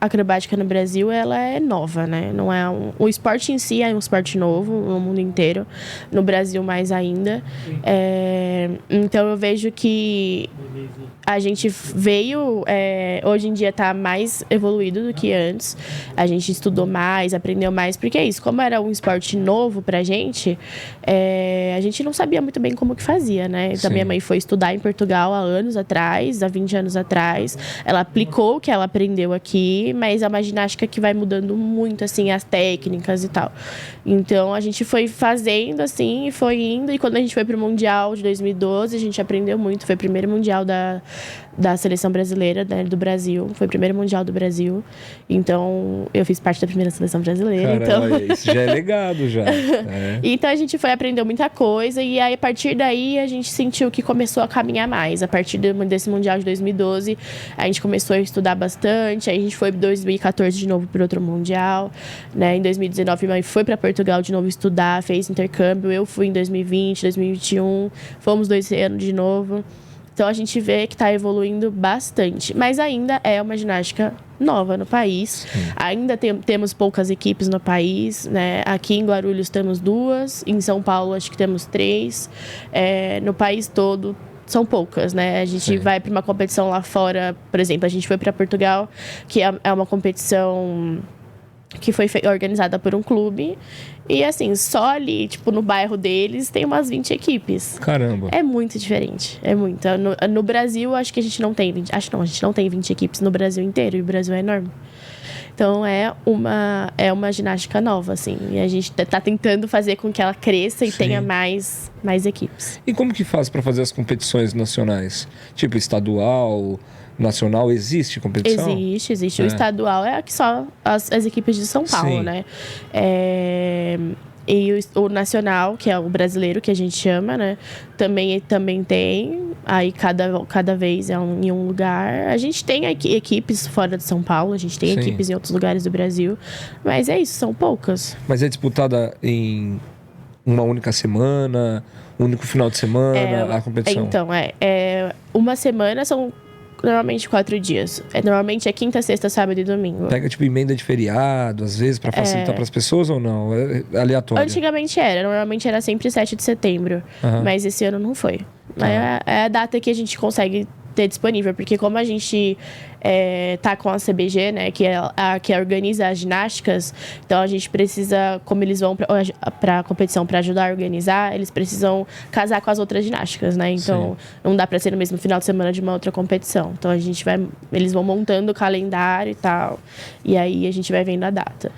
acrobática no Brasil, ela é nova, né? Não é o esporte em si é um esporte novo no mundo inteiro, no Brasil mais ainda. Então eu vejo que a gente veio, hoje em dia está mais evoluído do que antes. A gente estudou mais, aprendeu mais, porque é isso, como era um esporte novo pra gente, a gente não sabia muito bem como que fazia, né? Então minha mãe foi estudar em Portugal há anos atrás, há 20 anos atrás. Ela aplicou o que ela aprendeu aqui, mas é uma ginástica que vai mudando muito, assim, as técnicas e tal. Então a gente foi fazendo, assim, e foi indo. E quando a gente foi pro Mundial de 2012, a gente aprendeu muito. Foi o primeiro Mundial da seleção brasileira, né, do Brasil. Foi o primeiro Mundial do Brasil. Então, eu fiz parte da primeira seleção brasileira. Caramba, então... isso já é legado, já. Então, a gente foi aprender muita coisa. E aí, a partir daí, a gente sentiu que começou a caminhar mais. A partir desse Mundial de 2012, a gente começou a estudar bastante. Aí, a gente foi em 2014 de novo para outro Mundial. Né? Em 2019, minha mãe foi para Portugal de novo estudar, fez intercâmbio. Eu fui em 2020, 2021. Fomos 2 anos de novo. Então, a gente vê que está evoluindo bastante. Mas ainda é uma ginástica nova no país. Sim. Ainda temos poucas equipes no país, né? Aqui em Guarulhos temos 2. Em São Paulo, acho que temos 3. No país todo, são poucas, né? A gente vai para uma competição lá fora. Por exemplo, a gente foi para Portugal, que é uma competição que foi organizada por um clube. E assim, só ali, tipo, no bairro deles, tem umas 20 equipes. Caramba. É muito diferente, é muito. No Brasil, acho que a gente não tem 20... Acho não, a gente não tem 20 equipes no Brasil inteiro. E o Brasil é enorme. Então, é uma ginástica nova, assim. E a gente tá tentando fazer com que ela cresça e tenha mais equipes. E como que faz para fazer as competições nacionais? Tipo, estadual... Nacional, existe competição? Existe. O estadual é aqui só as equipes de São Paulo, né? E o nacional, que é o brasileiro, que a gente chama, né? Também tem. Aí cada vez é em um lugar. A gente tem equipes fora de São Paulo, a gente tem equipes em outros lugares do Brasil. Mas é isso, são poucas. Mas é disputada em uma única semana, um único final de semana, a competição? Então, uma semana são... Normalmente 4 dias. Normalmente é quinta, sexta, sábado e domingo. Pega tipo emenda de feriado, às vezes, pra facilitar para as pessoas ou não? É aleatório? Antigamente era. Normalmente era sempre 7 de setembro. Mas esse ano não foi. É a data que a gente consegue ter disponível. Porque como a gente tá com a CBG, né? Que é a que organiza as ginásticas. Então a gente precisa, como eles vão pra competição para ajudar a organizar, eles precisam casar com as outras ginásticas, né? Então não dá para ser no mesmo final de semana de uma outra competição. Então eles vão montando o calendário e tal. E aí a gente vai vendo a data.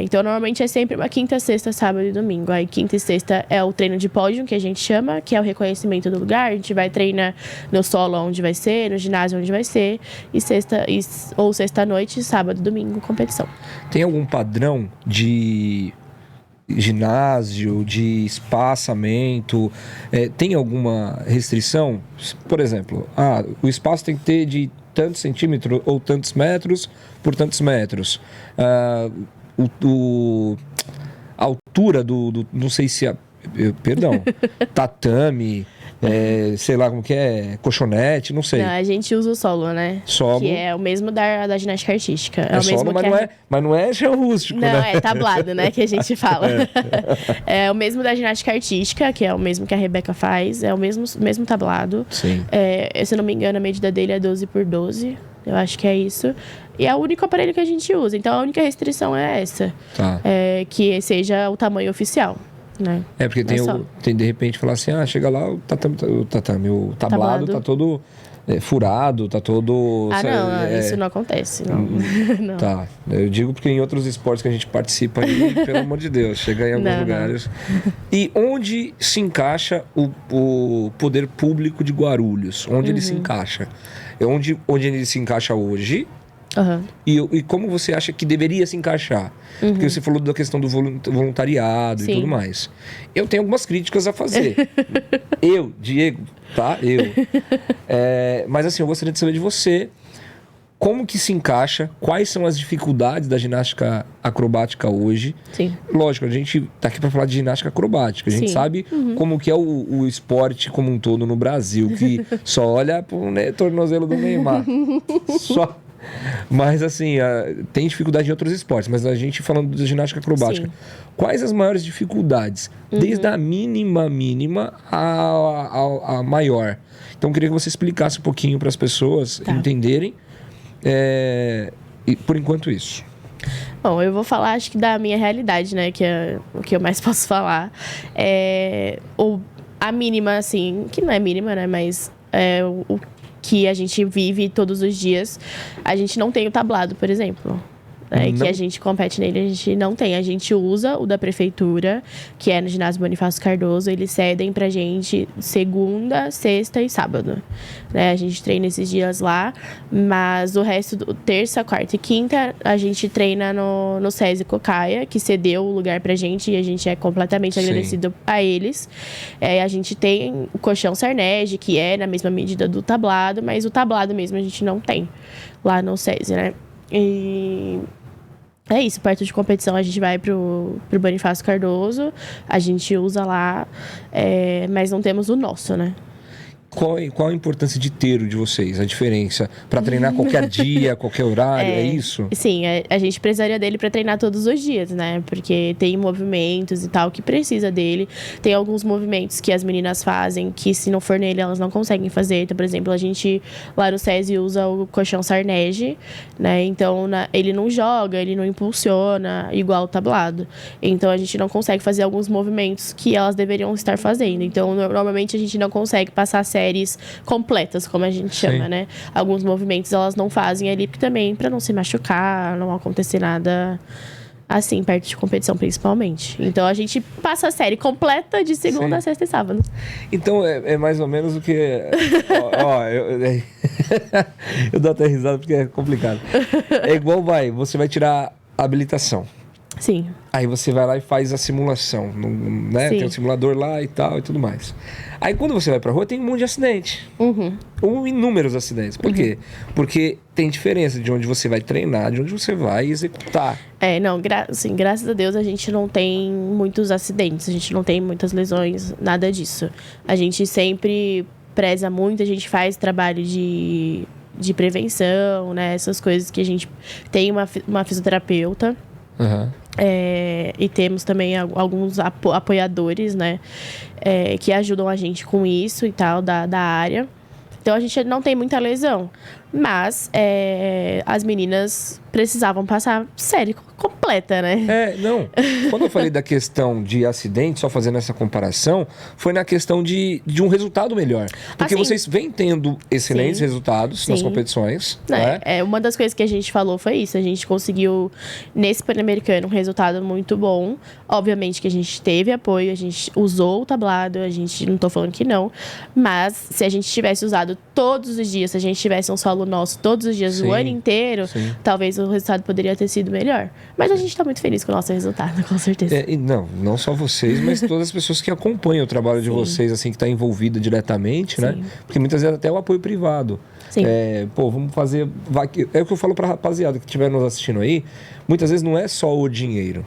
Então normalmente é sempre uma quinta, sexta, sábado e domingo. Aí quinta e sexta é o treino de pódio, que a gente chama, que é o reconhecimento do lugar. A gente vai treinar no solo onde vai ser, no ginásio onde vai ser. E sexta-noite, sábado e domingo, competição. Tem algum padrão de ginásio, de espaçamento? Tem alguma restrição? Por exemplo, o espaço tem que ter de tantos centímetros ou tantos metros por tantos metros. A altura do não sei se perdão, tatame, sei lá como que é, colchonete, não sei. Não, a gente usa o solo, né? Solo. Que é o mesmo da ginástica artística. É o mesmo solo, mas não é chão rústico, não, né? é tablado, né? Que a gente fala. É o mesmo da ginástica artística, que é o mesmo que a Rebeca faz. É o mesmo tablado. Sim. Se eu não me engano, a medida dele é 12 por 12. Eu acho que é isso. E é o único aparelho que a gente usa. Então, a única restrição é essa. Tá. Que seja o tamanho oficial. Né? Porque tem de repente falar assim, chega lá, o tablado tá todo furado, tá todo... isso não acontece. Não. Tá, eu digo porque em outros esportes que a gente participa aí, pelo amor de Deus, chega em alguns lugares. E onde se encaixa o poder público de Guarulhos? Onde ele se encaixa? Onde ele se encaixa hoje? E como você acha que deveria se encaixar? Porque você falou da questão do voluntariado e tudo mais. Eu tenho algumas críticas a fazer. Diego, tá? Mas assim, eu gostaria de saber de você como que se encaixa, quais são as dificuldades da ginástica acrobática hoje. Sim. Lógico, a gente tá aqui para falar de ginástica acrobática. A gente Sim. sabe como que é o esporte como um todo no Brasil, que só olha pro tornozelo do Neymar. Só. Mas assim, tem dificuldade em outros esportes, mas a gente falando de ginástica acrobática, Sim. quais as maiores dificuldades? Desde a mínima a maior. Então eu queria que você explicasse um pouquinho para as pessoas entenderem. E por enquanto isso. Bom, eu vou falar, acho que da minha realidade, né? Que é o que eu mais posso falar. A mínima, assim, que não é mínima, né? Mas o que a gente vive todos os dias. A gente não tem o tablado, por exemplo. Que a gente compete nele, a gente não tem. A gente usa o da prefeitura, que é no ginásio Bonifácio Cardoso. Eles cedem pra gente segunda, sexta e sábado. A gente treina esses dias lá, mas o resto, terça, quarta e quinta, a gente treina no SESI Cocaia, que cedeu o lugar pra gente e a gente é completamente agradecido a eles. A gente tem o colchão Sarnege, que é na mesma medida do tablado, mas o tablado mesmo a gente não tem lá no SESI, né? E é isso, perto de competição a gente vai pro Bonifácio Cardoso, a gente usa lá, mas não temos o nosso, né? Qual a importância de ter o de vocês? A diferença? Para treinar qualquer dia, qualquer horário, é isso? Sim, a gente precisaria dele para treinar todos os dias, né? Porque tem movimentos e tal que precisa dele. Tem alguns movimentos que as meninas fazem que, se não for nele, elas não conseguem fazer. Então, por exemplo, a gente lá no SESI usa o colchão Sarnege, né? Então, ele não joga, ele não impulsiona igual o tablado. Então, a gente não consegue fazer alguns movimentos que elas deveriam estar fazendo. Então, normalmente, a gente não consegue passar séries completas, como a gente chama, né? Alguns movimentos elas não fazem ali também para não se machucar, não acontecer nada assim, perto de competição principalmente. Então a gente passa a série completa de segunda, sexta e sábado. Então é mais ou menos o que... eu dou até risada porque é complicado. É igual você vai tirar a habilitação. Sim. Aí você vai lá e faz a simulação, né? Tem um simulador lá e tal e tudo mais. Aí quando você vai pra rua tem um monte de acidente. Inúmeros acidentes. Por quê? Porque tem diferença de onde você vai treinar, de onde você vai executar. Graças a Deus a gente não tem muitos acidentes, a gente não tem muitas lesões, nada disso. A gente sempre preza muito, a gente faz trabalho de prevenção, né? Essas coisas que a gente tem uma fisioterapeuta. E temos também alguns apoiadores, né? Que ajudam a gente com isso e tal, da área. Então, a gente não tem muita lesão. Mas as meninas precisavam passar série completa, né? Quando eu falei da questão de acidente, só fazendo essa comparação, foi na questão de um resultado melhor. Porque vocês vêm tendo excelentes resultados nas competições. Uma das coisas que a gente falou foi isso. A gente conseguiu, nesse Pan-Americano, um resultado muito bom. Obviamente que a gente teve apoio, a gente usou o tablado, a gente não tô falando que não. Mas se a gente tivesse usado todos os dias, se a gente tivesse um solo nosso todos os dias, o ano inteiro, talvez o resultado poderia ter sido melhor. Mas a gente tá muito feliz com o nosso resultado, com certeza. E não só vocês, mas todas as pessoas que acompanham o trabalho de vocês, assim, que tá envolvida diretamente, né? Porque muitas vezes até o apoio privado. Vamos fazer... É o que eu falo pra rapaziada que estiver nos assistindo aí. Muitas vezes não é só o dinheiro.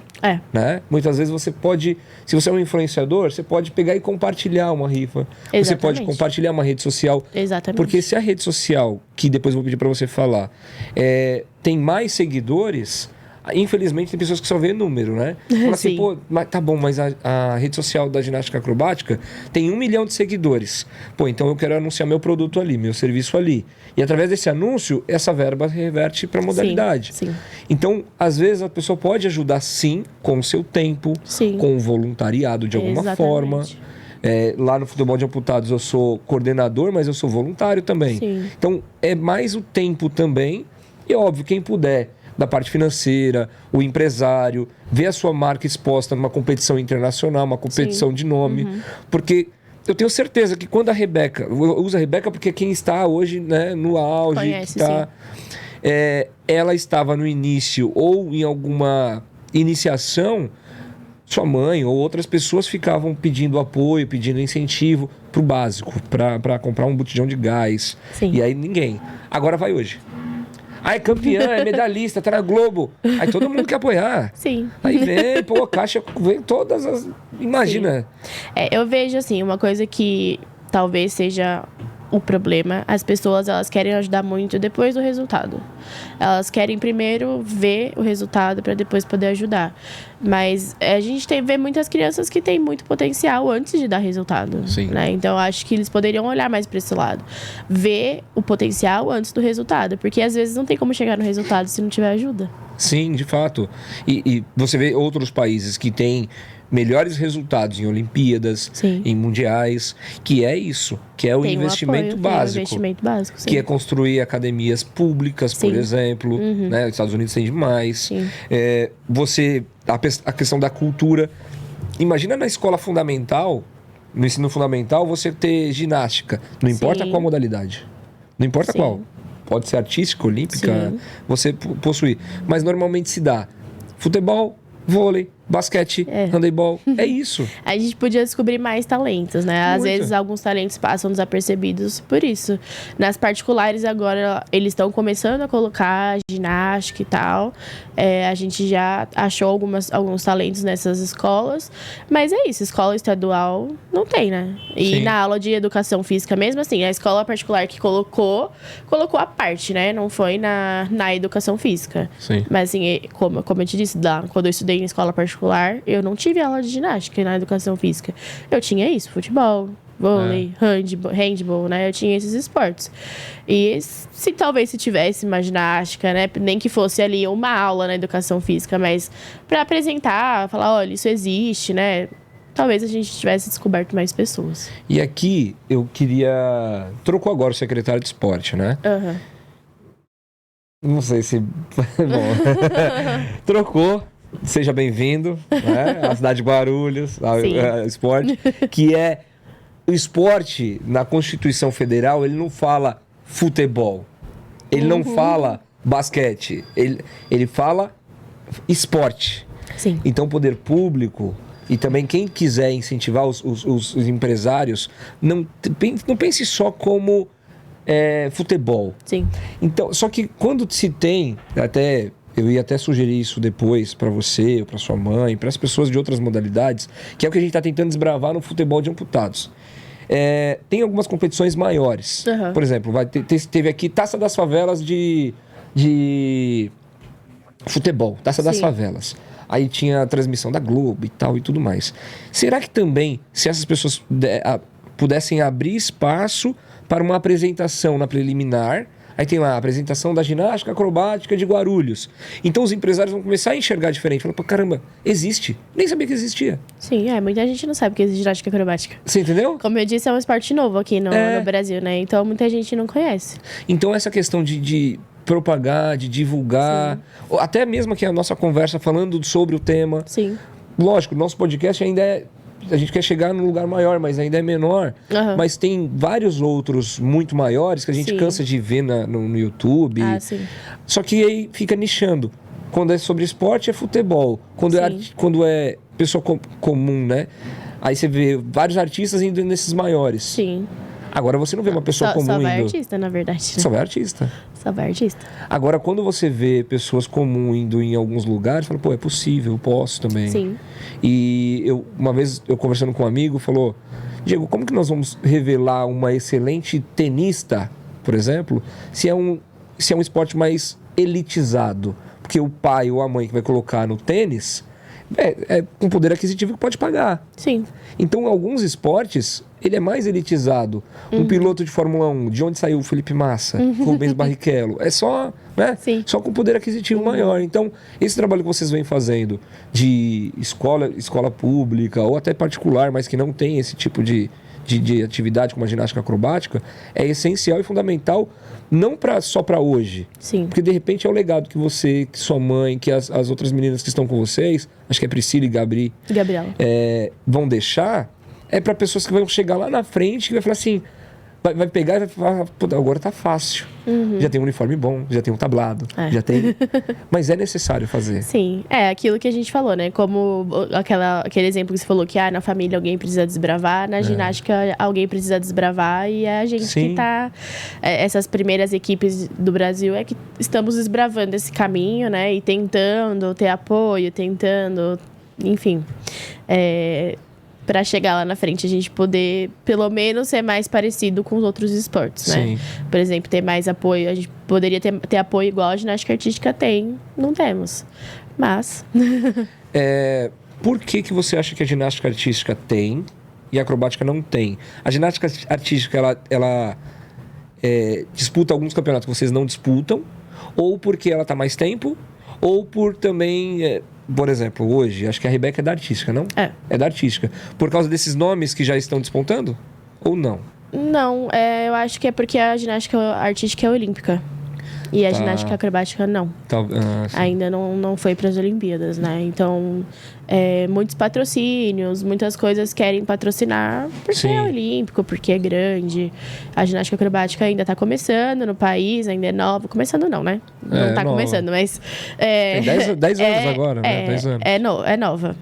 Né? Muitas vezes você pode... Se você é um influenciador, você pode pegar e compartilhar uma rifa. Exatamente. Você pode compartilhar uma rede social. Exatamente. Porque se a rede social, que depois eu vou pedir pra você falar, tem mais seguidores... Infelizmente, tem pessoas que só vê número, né? Fala assim, tá bom, mas a rede social da ginástica acrobática tem 1 milhão de seguidores. Então eu quero anunciar meu produto ali, meu serviço ali. E através desse anúncio, essa verba reverte para a modalidade. Então, às vezes, a pessoa pode ajudar, sim, com o seu tempo, com o voluntariado de alguma forma. Lá no Futebol de Amputados eu sou coordenador, mas eu sou voluntário também. Então, é mais o tempo também. E, óbvio, quem puder... da parte financeira, o empresário, ver a sua marca exposta numa competição internacional, uma competição de nome. Porque eu tenho certeza que quando a Rebeca... Eu uso a Rebeca porque é quem está hoje, né, no auge. Conhece, ela estava no início ou em alguma iniciação, sua mãe ou outras pessoas ficavam pedindo apoio, pedindo incentivo para o básico, para comprar um botijão de gás. E aí ninguém. Agora vai hoje. Ah, é campeã, é medalhista, tá na Globo. Aí todo mundo quer apoiar. Sim. Aí vem, pô, a Caixa vem todas as... Imagina. Eu vejo, assim, uma coisa que talvez seja o problema. As pessoas, elas querem ajudar muito depois do resultado. Elas querem primeiro ver o resultado para depois poder ajudar. Mas a gente vê muitas crianças que têm muito potencial antes de dar resultado. Sim. Né? Então, acho que eles poderiam olhar mais para esse lado. Ver o potencial antes do resultado. Porque, às vezes, não tem como chegar no resultado se não tiver ajuda. Sim, de fato. E você vê outros países que têm melhores resultados em Olimpíadas, Sim. em mundiais, que é isso, que é o investimento básico. Tem um investimento básico, sim. Que é construir academias públicas, por Sim. exemplo. Né? Os Estados Unidos tem demais. Sim. A questão da cultura. Imagina na escola fundamental, no ensino fundamental, você ter ginástica. Não importa Sim. qual modalidade. Não importa Sim. qual. Pode ser artística, olímpica, Sim. você possuir. Mas normalmente se dá futebol, vôlei, basquete, handebol. É isso. A gente podia descobrir mais talentos, né? Às Muito. vezes, alguns talentos passam desapercebidos por isso. Nas particulares, agora, eles estão começando a colocar ginástica e tal. A gente já achou alguns talentos nessas escolas. Mas é isso, escola estadual não tem, né? E Sim. na aula de educação física, mesmo assim, a escola particular que colocou a parte, né? Não foi na educação física. Sim. Mas, assim, como eu te disse, quando eu estudei em escola particular, eu não tive aula de ginástica na educação física. Eu tinha isso, futebol, vôlei, handball, né? Eu tinha esses esportes. E talvez se tivesse uma ginástica, né? Nem que fosse ali uma aula na educação física, mas para apresentar, falar, olha, isso existe, né? Talvez a gente tivesse descoberto mais pessoas. E aqui eu queria... Trocou agora o secretário de esporte, né? Aham. Não sei se... Bom. Trocou. Seja bem-vindo, né? A cidade de Guarulhos, ao esporte, que é o esporte na Constituição Federal, ele não fala futebol, ele não fala basquete, ele fala esporte. Sim. Então, o poder público e também quem quiser incentivar os empresários, não pense só como futebol. Sim. Então, só que quando se tem, eu ia até sugerir isso depois para você, ou para sua mãe, para as pessoas de outras modalidades, que é o que a gente está tentando desbravar no futebol de amputados. Tem algumas competições maiores. Uhum. Por exemplo, teve aqui Taça das Favelas de futebol, Taça das Sim. Favelas. Aí tinha a transmissão da Globo e tal e tudo mais. Será que também, se essas pessoas pudessem abrir espaço para uma apresentação na preliminar, aí tem lá a apresentação da ginástica acrobática de Guarulhos. Então os empresários vão começar a enxergar diferente. Falam, pô, caramba, existe. Nem sabia que existia. Sim, muita gente não sabe que existe ginástica acrobática. Você entendeu? Como eu disse, é um esporte novo aqui no Brasil, né? Então muita gente não conhece. Então essa questão de propagar, de divulgar, ou até mesmo aqui a nossa conversa falando sobre o tema. Sim. Lógico, nosso podcast ainda a gente quer chegar num lugar maior, mas ainda é menor. Uhum. Mas tem vários outros muito maiores que a gente Sim. cansa de ver no YouTube. Sim. Só que aí fica nichando. Quando é sobre esporte, é futebol. Quando é pessoa comum, né? Aí você vê vários artistas indo nesses maiores. Sim. Agora você não vê uma pessoa comum só vai indo. artista, na verdade. Né? Só vai artista. Só vai artista. Agora, quando você vê pessoas comuns indo em alguns lugares, fala, pô, é possível, eu posso também. Sim. E uma vez eu conversando com um amigo, falou, Diego, como que nós vamos revelar uma excelente tenista, por exemplo, se é um esporte mais elitizado? Porque o pai ou a mãe que vai colocar no tênis é com poder aquisitivo que pode pagar. Sim. Então, alguns esportes, ele é mais elitizado. Um piloto de Fórmula 1, de onde saiu o Felipe Massa, Rubens Barrichello, é só, né? Sim. Só com poder aquisitivo maior. Então, esse trabalho que vocês vêm fazendo de escola pública ou até particular, mas que não tem esse tipo de atividade como a ginástica acrobática, é essencial e fundamental, não só para hoje. Sim. Porque de repente é o legado que você, que sua mãe, que as outras meninas que estão com vocês, acho que é Priscila e Gabriela. vão deixar, é para pessoas que vão chegar lá na frente e vai falar assim, vai pegar e vai falar, pô, agora tá fácil. Já tem um uniforme bom, já tem um tablado, já tem... Mas é necessário fazer. Sim, é aquilo que a gente falou, né? Como aquele exemplo que você falou que na família alguém precisa desbravar, na ginástica alguém precisa desbravar e é a gente que tá... essas primeiras equipes do Brasil é que estamos desbravando esse caminho, né? E tentando ter apoio, tentando... Enfim, para chegar lá na frente, a gente poder, pelo menos, ser mais parecido com os outros esportes, né? Sim. Por exemplo, ter mais apoio. A gente poderia ter apoio igual a ginástica artística tem. Não temos. Mas... Por que você acha que a ginástica artística tem e a acrobática não tem? A ginástica artística, ela disputa alguns campeonatos que vocês não disputam, ou porque ela tá mais tempo, ou por também... Por exemplo, hoje, acho que a Rebeca é da artística, não? É da artística. Por causa desses nomes que já estão despontando? Ou não? Não, eu acho que é porque a ginástica artística é olímpica. E a ginástica acrobática não. Ainda não foi para as Olimpíadas, né? Então, muitos patrocínios, muitas coisas querem patrocinar porque é olímpico, porque é grande. A ginástica acrobática ainda está começando no país, ainda é nova. Começando não, né? Não está começando, mas... Tem 10 anos agora, né? 10 anos. É nova.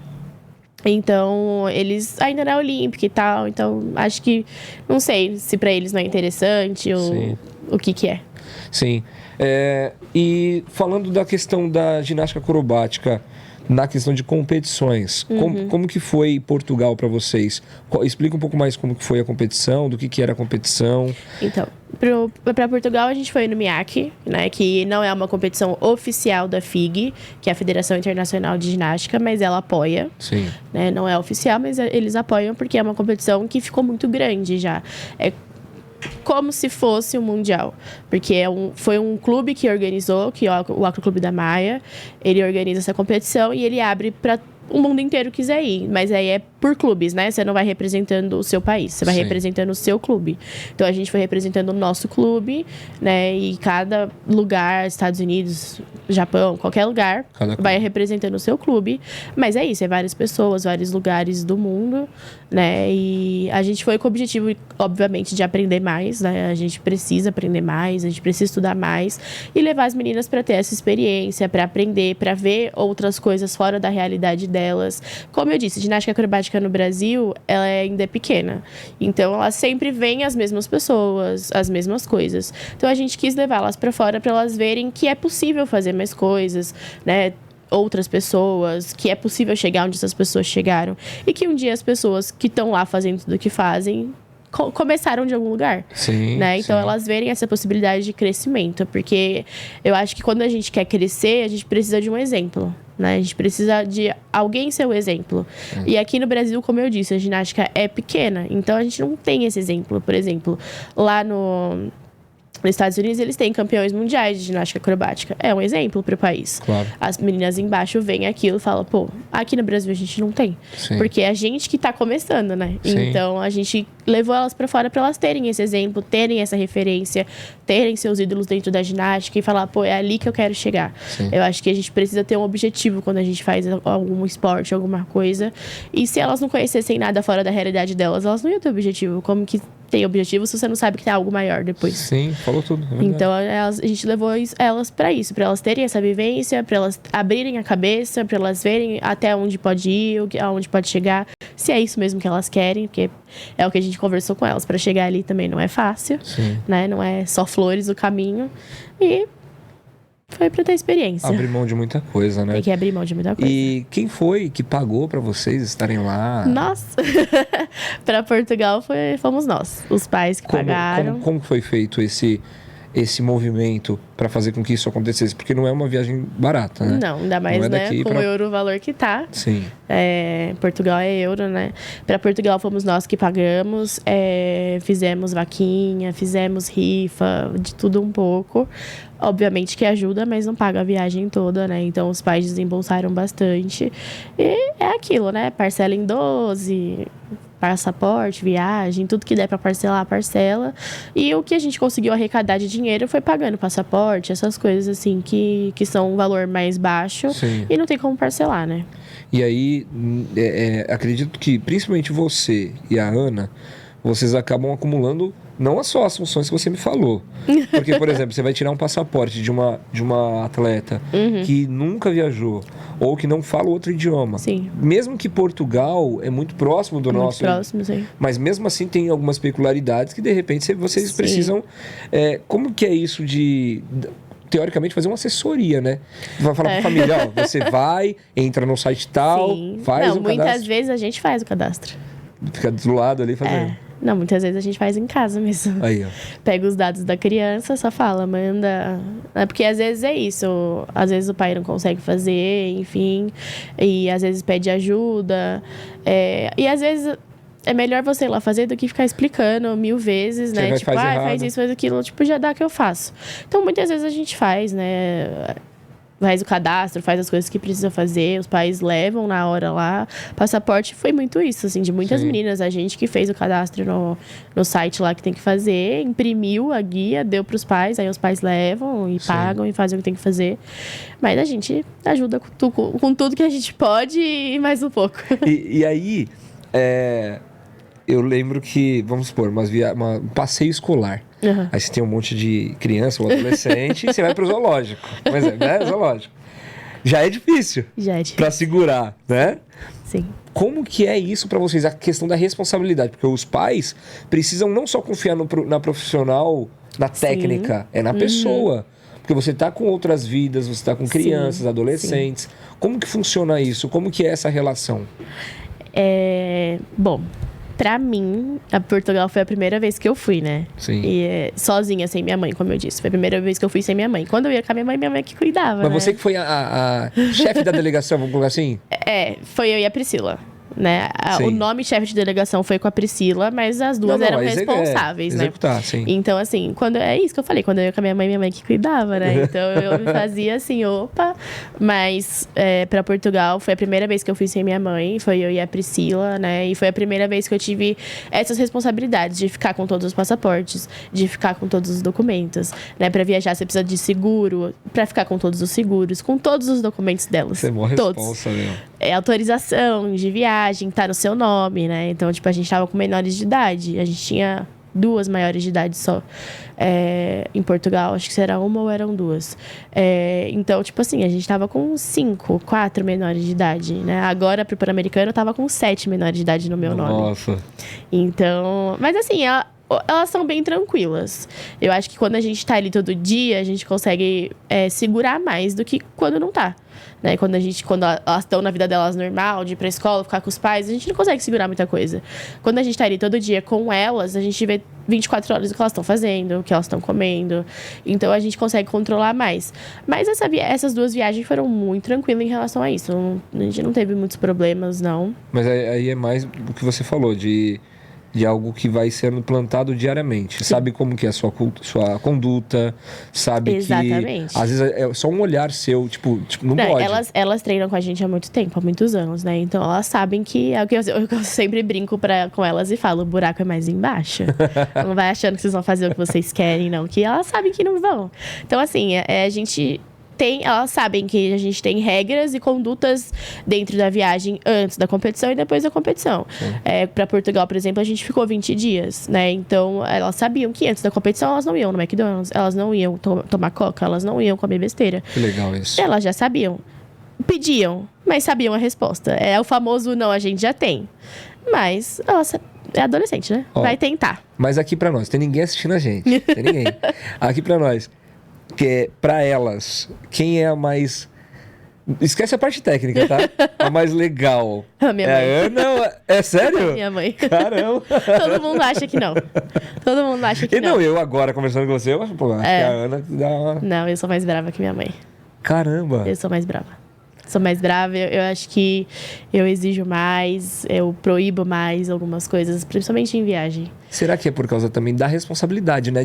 Então, eles ainda não é olímpica e tal. Então, acho que... Não sei se para eles não é interessante ou o que é. Sim. E falando da questão da ginástica acrobática, na questão de competições, como que foi Portugal para vocês? Explica um pouco mais como que foi a competição, do que era a competição. Então, para Portugal a gente foi no MIAC, né, que não é uma competição oficial da FIG, que é a Federação Internacional de Ginástica, mas ela apoia. Sim. Né, não é oficial, mas eles apoiam porque é uma competição que ficou muito grande já. Como se fosse um mundial, porque foi um clube que organizou, que é o Acroclube da Maia. Ele organiza essa competição e ele abre para o mundo inteiro quiser ir, mas aí é por clubes, né? Você não vai representando o seu país, você vai representando o seu clube. Então a gente foi representando o nosso clube, né? E cada lugar, Estados Unidos, Japão, qualquer lugar, vai representando o seu clube. Mas é isso, é várias pessoas, vários lugares do mundo, né? E a gente foi com o objetivo, obviamente, de aprender mais, né? A gente precisa aprender mais, a gente precisa estudar mais e levar as meninas para ter essa experiência, para aprender, para ver outras coisas fora da realidade delas. Como eu disse, ginástica acrobática no Brasil, ela ainda é pequena. Então, ela sempre vem as mesmas pessoas, as mesmas coisas. Então, a gente quis levá-las para fora para elas verem que é possível fazer mais coisas, né? Outras pessoas, que é possível chegar onde essas pessoas chegaram. E que um dia as pessoas que estão lá fazendo tudo o que fazem começaram de algum lugar, né? Então elas verem essa possibilidade de crescimento, porque eu acho que quando a gente quer crescer, a gente precisa de um exemplo, né? A gente precisa de alguém ser o exemplo. E aqui no Brasil, como eu disse, a ginástica é pequena, então a gente não tem esse exemplo. Por exemplo, lá nos Estados Unidos, eles têm campeões mundiais de ginástica acrobática. É um exemplo para o país. Claro. As meninas embaixo veem aquilo e falam, pô, aqui no Brasil a gente não tem. Porque é a gente que está começando, né? Então, a gente levou elas para fora para elas terem esse exemplo, terem essa referência, terem seus ídolos dentro da ginástica e falar, pô, é ali que eu quero chegar. Eu acho que a gente precisa ter um objetivo quando a gente faz algum esporte, alguma coisa. E se elas não conhecessem nada fora da realidade delas, elas não iam ter objetivo. Como que tem objetivo se você não sabe que tem algo maior depois? Sim, falou tudo. Então, a gente levou elas para isso, para elas terem essa vivência, para elas abrirem a cabeça, para elas verem até onde pode ir, aonde pode chegar, se é isso mesmo que elas querem, porque é o que a gente conversou com elas. Para chegar ali também não é fácil, né? Não é só flores o caminho. E foi para ter experiência. Abrir mão de muita coisa, né? Tem que abrir mão de muita coisa. E quem foi que pagou para vocês estarem lá? Nossa! Para Portugal fomos nós, os pais que pagaram. Como foi feito esse movimento para fazer com que isso acontecesse? Porque não é uma viagem barata, né? Não, ainda mais, né? Com o euro, o valor que tá. Sim. Portugal é euro, né? Para Portugal fomos nós que pagamos. Fizemos vaquinha, fizemos rifa, de tudo um pouco. Obviamente que ajuda, mas não paga a viagem toda, né? Então, os pais desembolsaram bastante. E é aquilo, né? Parcela em 12... passaporte, viagem, tudo que der para parcelar, parcela. E o que a gente conseguiu arrecadar de dinheiro foi pagando passaporte, essas coisas assim que são um valor mais baixo. E não tem como parcelar, né? E aí, acredito que principalmente você e a Ana, vocês acabam acumulando não só as funções que você me falou. Porque, por exemplo, você vai tirar um passaporte de uma atleta que nunca viajou ou que não fala outro idioma. Sim. Mesmo que Portugal é muito próximo do nosso... Muito próximo, sim. Mas mesmo assim tem algumas peculiaridades que, de repente, vocês Sim. precisam... como que é isso de... teoricamente, fazer uma assessoria, né? Vai falar pra família, ó, você vai, entra no site tal, Sim. faz Não, o cadastro. muitas vezes a gente faz o cadastro. Fica do lado ali fazendo. Não, muitas vezes a gente faz em casa mesmo. Aí, ó. Pega os dados da criança, só fala, manda... Porque às vezes é isso. Às vezes o pai não consegue fazer, enfim. E às vezes pede ajuda. E às vezes... É melhor você ir lá fazer do que ficar explicando 1000 vezes, né? Vai, Tipo, faz isso, faz aquilo. Tipo, já dá que eu faço. Então, muitas vezes a gente faz, né? Faz o cadastro, faz as coisas que precisa fazer. Os pais levam na hora lá. Passaporte foi muito isso, assim, de muitas Sim. meninas. A gente que fez o cadastro no site lá que tem que fazer. Imprimiu a guia, deu pros pais. Aí os pais levam e pagam e fazem o que tem que fazer. Mas a gente ajuda com tudo que a gente pode e mais um pouco. E aí... eu lembro que, vamos supor, um passeio escolar. Uhum. Aí você tem um monte de criança ou adolescente e você vai pro zoológico. Por exemplo, né? Zoológico. Já é difícil. Já é difícil. Pra segurar, né? Sim. Como que é isso pra vocês? A questão da responsabilidade. Porque os pais precisam não só confiar na profissional, na técnica, é na pessoa. Porque você tá com outras vidas, você tá com crianças, adolescentes. Como que funciona isso? Como que é essa relação? Bom, pra mim, a Portugal foi a primeira vez que eu fui, né? Sim. E sozinha, sem minha mãe, como eu disse. Foi a primeira vez que eu fui sem minha mãe. Quando eu ia com a minha mãe que cuidava, Mas né? você que foi a chefe da delegação, vamos colocar assim? Foi eu e a Priscila. Né? Sim. O nome chefe de delegação foi com a Priscila, mas as duas eram responsáveis, né? Executar, sim. Então, assim, é isso que eu falei, quando eu ia com a minha mãe que cuidava, né? Então, eu me fazia assim, opa. Mas, pra Portugal, foi a primeira vez que eu fui sem minha mãe, foi eu e a Priscila, né? E foi a primeira vez que eu tive essas responsabilidades de ficar com todos os passaportes, de ficar com todos os documentos, né? Pra viajar, você precisa de seguro, pra ficar com todos os seguros, com todos os documentos delas. Você morre todos. responsa, meu. Autorização de viagem, tá no seu nome, né? Então, tipo, a gente tava com menores de idade. A gente tinha 2 maiores de idade só. Em Portugal, acho que era uma ou eram 2. Então, tipo assim, a gente tava com 4 menores de idade, né? Agora, pro Pan-Americano, eu tava com 7 menores de idade no meu nome. Nossa. Então... Mas assim, elas são bem tranquilas. Eu acho que quando a gente tá ali todo dia, a gente consegue segurar mais do que quando não tá. Né? Quando elas estão na vida delas normal, de ir pra escola, ficar com os pais, a gente não consegue segurar muita coisa. Quando a gente tá ali todo dia com elas, a gente vê 24 horas o que elas estão fazendo, o que elas estão comendo. Então, a gente consegue controlar mais. Mas essas 2 viagens foram muito tranquilas em relação a isso. A gente não teve muitos problemas, não. Mas aí é mais o que você falou, de algo que vai sendo plantado diariamente. Sim. Sabe como que é a sua conduta, sabe Exatamente. Que... Às vezes é só um olhar seu, tipo não pode. Elas treinam com a gente há muito tempo, há muitos anos, né? Então, elas sabem que... É o que eu sempre brinco com elas e falo, o buraco é mais embaixo. Não vai achando que vocês vão fazer o que vocês querem, não. Que elas sabem que não vão. Então, assim, a gente... Elas sabem que a gente tem regras e condutas dentro da viagem antes da competição e depois da competição. Para Portugal, por exemplo, a gente ficou 20 dias, né? Então, elas sabiam que antes da competição elas não iam no McDonald's, elas não iam tomar coca, elas não iam comer besteira. Que legal isso. Elas já sabiam. Pediam, mas sabiam a resposta. É o famoso não, a gente já tem. Mas, nossa, é adolescente, né? Vai tentar. Mas aqui pra nós, tem ninguém assistindo a gente. Tem ninguém. Aqui pra nós. Que pra elas, quem é a mais... Esquece a parte técnica, tá? A mais legal. A minha mãe. Não, é sério? A minha mãe. Caramba. Todo mundo acha que não. Todo mundo acha que não. Eu agora conversando com você, eu acho, pô, acho que a Ana dá uma... Não, eu sou mais brava que minha mãe. Caramba. Eu sou mais brava. Sou mais brava, eu acho que eu exijo mais, eu proíbo mais algumas coisas, principalmente em viagem. Será que é por causa também da responsabilidade, né?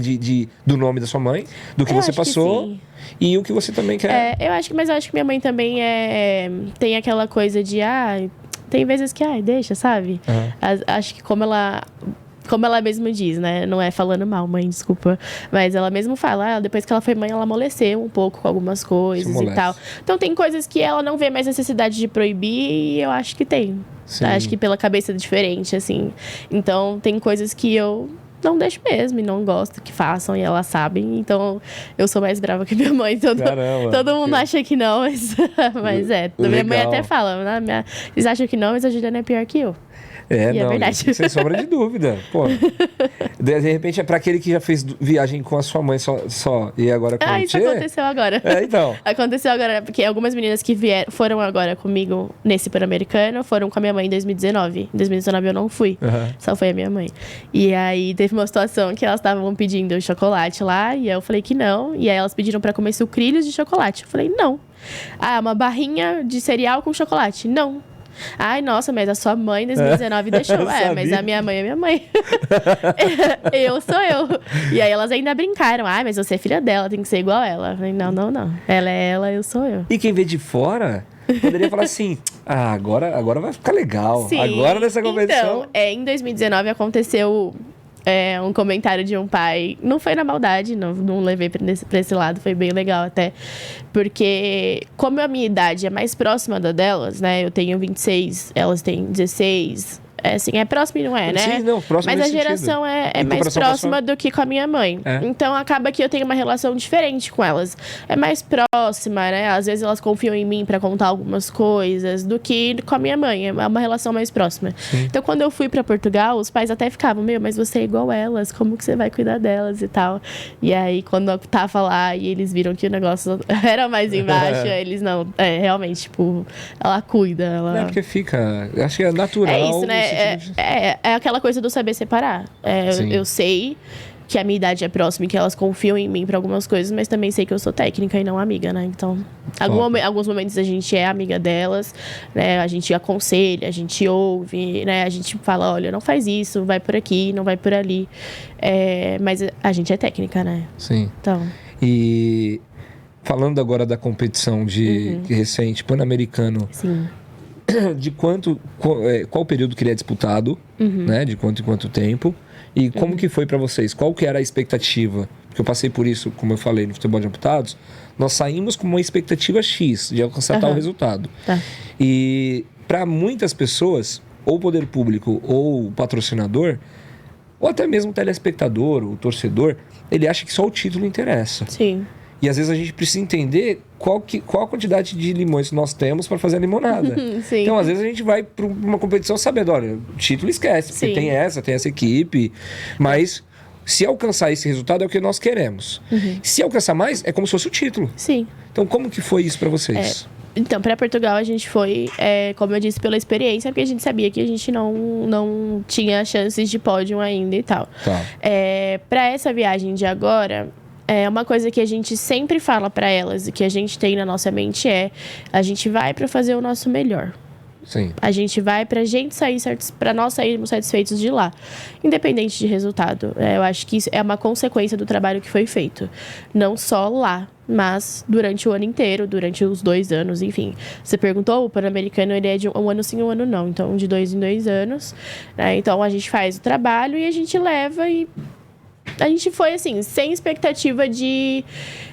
Do nome da sua mãe, do que você passou e o que você também quer? Eu acho que minha mãe também tem aquela coisa de, tem vezes que, deixa, sabe? Uhum. Acho que como ela como ela mesma diz, né? Não é falando mal, mãe, desculpa. Mas ela mesma fala, depois que ela foi mãe, ela amoleceu um pouco com algumas coisas e tal. Então tem coisas que ela não vê mais necessidade de proibir e eu acho que tem. Tá? Acho que pela cabeça diferente, assim. Então tem coisas que eu não deixo mesmo e não gosto que façam e elas sabem. Então eu sou mais brava que minha mãe. Todo mundo acha que não, mas é. Minha mãe até fala, vocês acham que não, mas a Juliana é pior que eu. É, e não, é verdade. Sem sombra de dúvida. Pô. De repente é pra aquele que já fez viagem com a sua mãe só e agora com isso aconteceu agora. Então. Aconteceu agora, porque algumas meninas que foram agora comigo nesse Pan-Americano foram com a minha mãe em 2019. Em 2019 eu não fui, só foi a minha mãe. E aí teve uma situação que elas estavam pedindo chocolate lá, e eu falei que não. E aí elas pediram pra comer sucrilhos de chocolate. Eu falei, não. Uma barrinha de cereal com chocolate. Não. Ai, nossa, mas a sua mãe em 2019 deixou. Mas a minha mãe é minha mãe. Eu sou eu. E aí elas ainda brincaram. Mas você é filha dela, tem que ser igual ela. Eu falei, não. Ela é ela, eu sou eu. E quem vê de fora poderia falar assim, agora vai ficar legal. Sim. Agora nessa competição... Então, em 2019 aconteceu... um comentário de um pai. Não foi na maldade, não levei pra esse lado, foi bem legal até. Porque, como a minha idade é mais próxima da delas, né? Eu tenho 26, elas têm 16. É próximo e não é, né? Sim, não, próximo. Mas a geração é mais próxima do que com a minha mãe. Então, acaba que eu tenho uma relação diferente com elas. É mais próxima, né? Às vezes elas confiam em mim pra contar algumas coisas do que com a minha mãe. É uma relação mais próxima. Sim. Então, quando eu fui pra Portugal, os pais até ficavam, mas você é igual elas, como que você vai cuidar delas e tal? E aí, quando eu tava lá e eles viram que o negócio era mais embaixo, eles não... realmente, tipo, ela cuida, ela... porque fica... Acho que é natural. É isso, né? É aquela coisa do saber separar. Eu sei que a minha idade é próxima e que elas confiam em mim para algumas coisas, mas também sei que eu sou técnica e não amiga, né? Então, alguns momentos a gente é amiga delas, né? A gente aconselha, a gente ouve, né? A gente fala, olha, não faz isso, vai por aqui, não vai por ali. Mas a gente é técnica, né? Sim. Então... E falando agora da competição de recente, Pan-Americano... Sim. De qual período que ele é disputado, né? De quanto em quanto tempo. E como que foi pra vocês? Qual que era a expectativa? Porque eu passei por isso, como eu falei, no futebol de amputados. Nós saímos com uma expectativa X de alcançar tal resultado. Tá. E para muitas pessoas, ou o poder público ou o patrocinador, ou até mesmo o telespectador, o torcedor, ele acha que só o título interessa. Sim. E às vezes a gente precisa entender qual a quantidade de limões que nós temos para fazer a limonada. Sim. Então, às vezes, a gente vai para uma competição sabendo, olha, o título esquece, porque tem essa equipe. Mas se alcançar esse resultado é o que nós queremos. Se alcançar mais, é como se fosse o título. Sim. Então, como que foi isso para vocês? Então, para Portugal, a gente foi, como eu disse, pela experiência, porque a gente sabia que a gente não tinha chances de pódio ainda e tal. Tá. Para essa viagem de agora... uma coisa que a gente sempre fala para elas e que a gente tem na nossa mente a gente vai para fazer o nosso melhor. Sim. A gente vai para nós sairmos satisfeitos de lá, independente de resultado. Eu acho que isso é uma consequência do trabalho que foi feito. Não só lá, mas durante o ano inteiro, durante os 2 anos, enfim. Você perguntou, o Pan-Americano ele é de um ano sim, um ano não. Então, de 2 em 2 anos. Né? Então, a gente faz o trabalho e a gente leva e... A gente foi, assim, sem expectativa de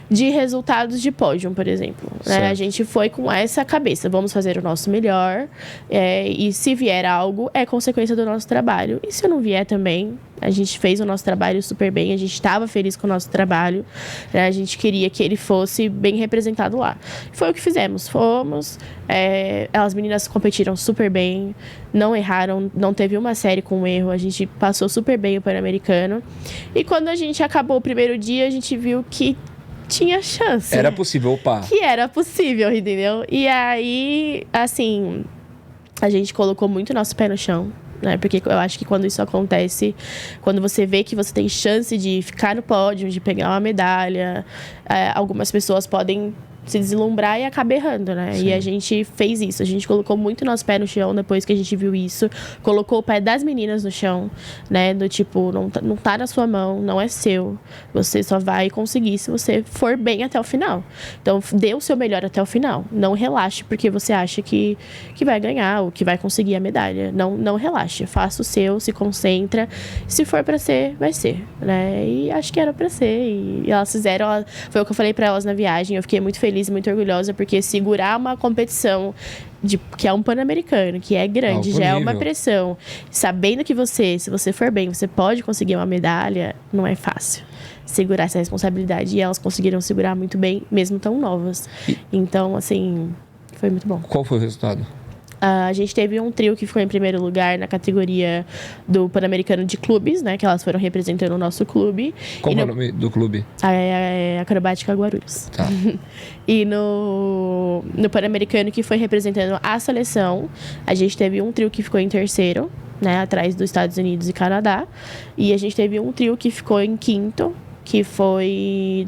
resultados de pódio, por exemplo. Né? A gente foi com essa cabeça. Vamos fazer o nosso melhor. E se vier algo, é consequência do nosso trabalho. E se não vier também, a gente fez o nosso trabalho super bem. A gente estava feliz com o nosso trabalho. Né? A gente queria que ele fosse bem representado lá. Foi o que fizemos. Fomos. As meninas competiram super bem. Não erraram. Não teve uma série com erro. A gente passou super bem o Pan-Americano. E quando a gente acabou o primeiro dia, a gente viu que tinha chance. Era possível, opa. Que era possível, entendeu? E aí, assim, a gente colocou muito nosso pé no chão, né? Porque eu acho que quando isso acontece, quando você vê que você tem chance de ficar no pódio, de pegar uma medalha, algumas pessoas podem se deslumbrar e acaba errando, né? Sim. E a gente fez isso. A gente colocou muito nosso pé no chão depois que a gente viu isso. Colocou o pé das meninas no chão, né? Do tipo, não tá na sua mão, não é seu. Você só vai conseguir se você for bem até o final. Então, dê o seu melhor até o final. Não relaxe porque você acha que vai ganhar ou que vai conseguir a medalha. Não relaxe. Faça o seu, se concentra. Se for pra ser, vai ser, né? E acho que era pra ser. E elas fizeram... Foi o que eu falei pra elas na viagem. Eu fiquei muito feliz e muito orgulhosa, porque segurar uma competição que é um Pan-Americano, que é grande, já é uma pressão, sabendo que se você for bem, você pode conseguir uma medalha, não é fácil segurar essa responsabilidade. E elas conseguiram segurar muito bem, mesmo tão novas. Então, assim, foi muito bom. Qual foi o resultado? A gente teve um trio que ficou em primeiro lugar na categoria do Pan-Americano de clubes, né? Que elas foram representando o nosso clube. Qual é o nome do clube? A Acrobática Guarulhos. Tá. E no Pan-Americano, que foi representando a seleção, a gente teve um trio que ficou em terceiro, né? Atrás dos Estados Unidos e Canadá. E a gente teve um trio que ficou em quinto, que foi...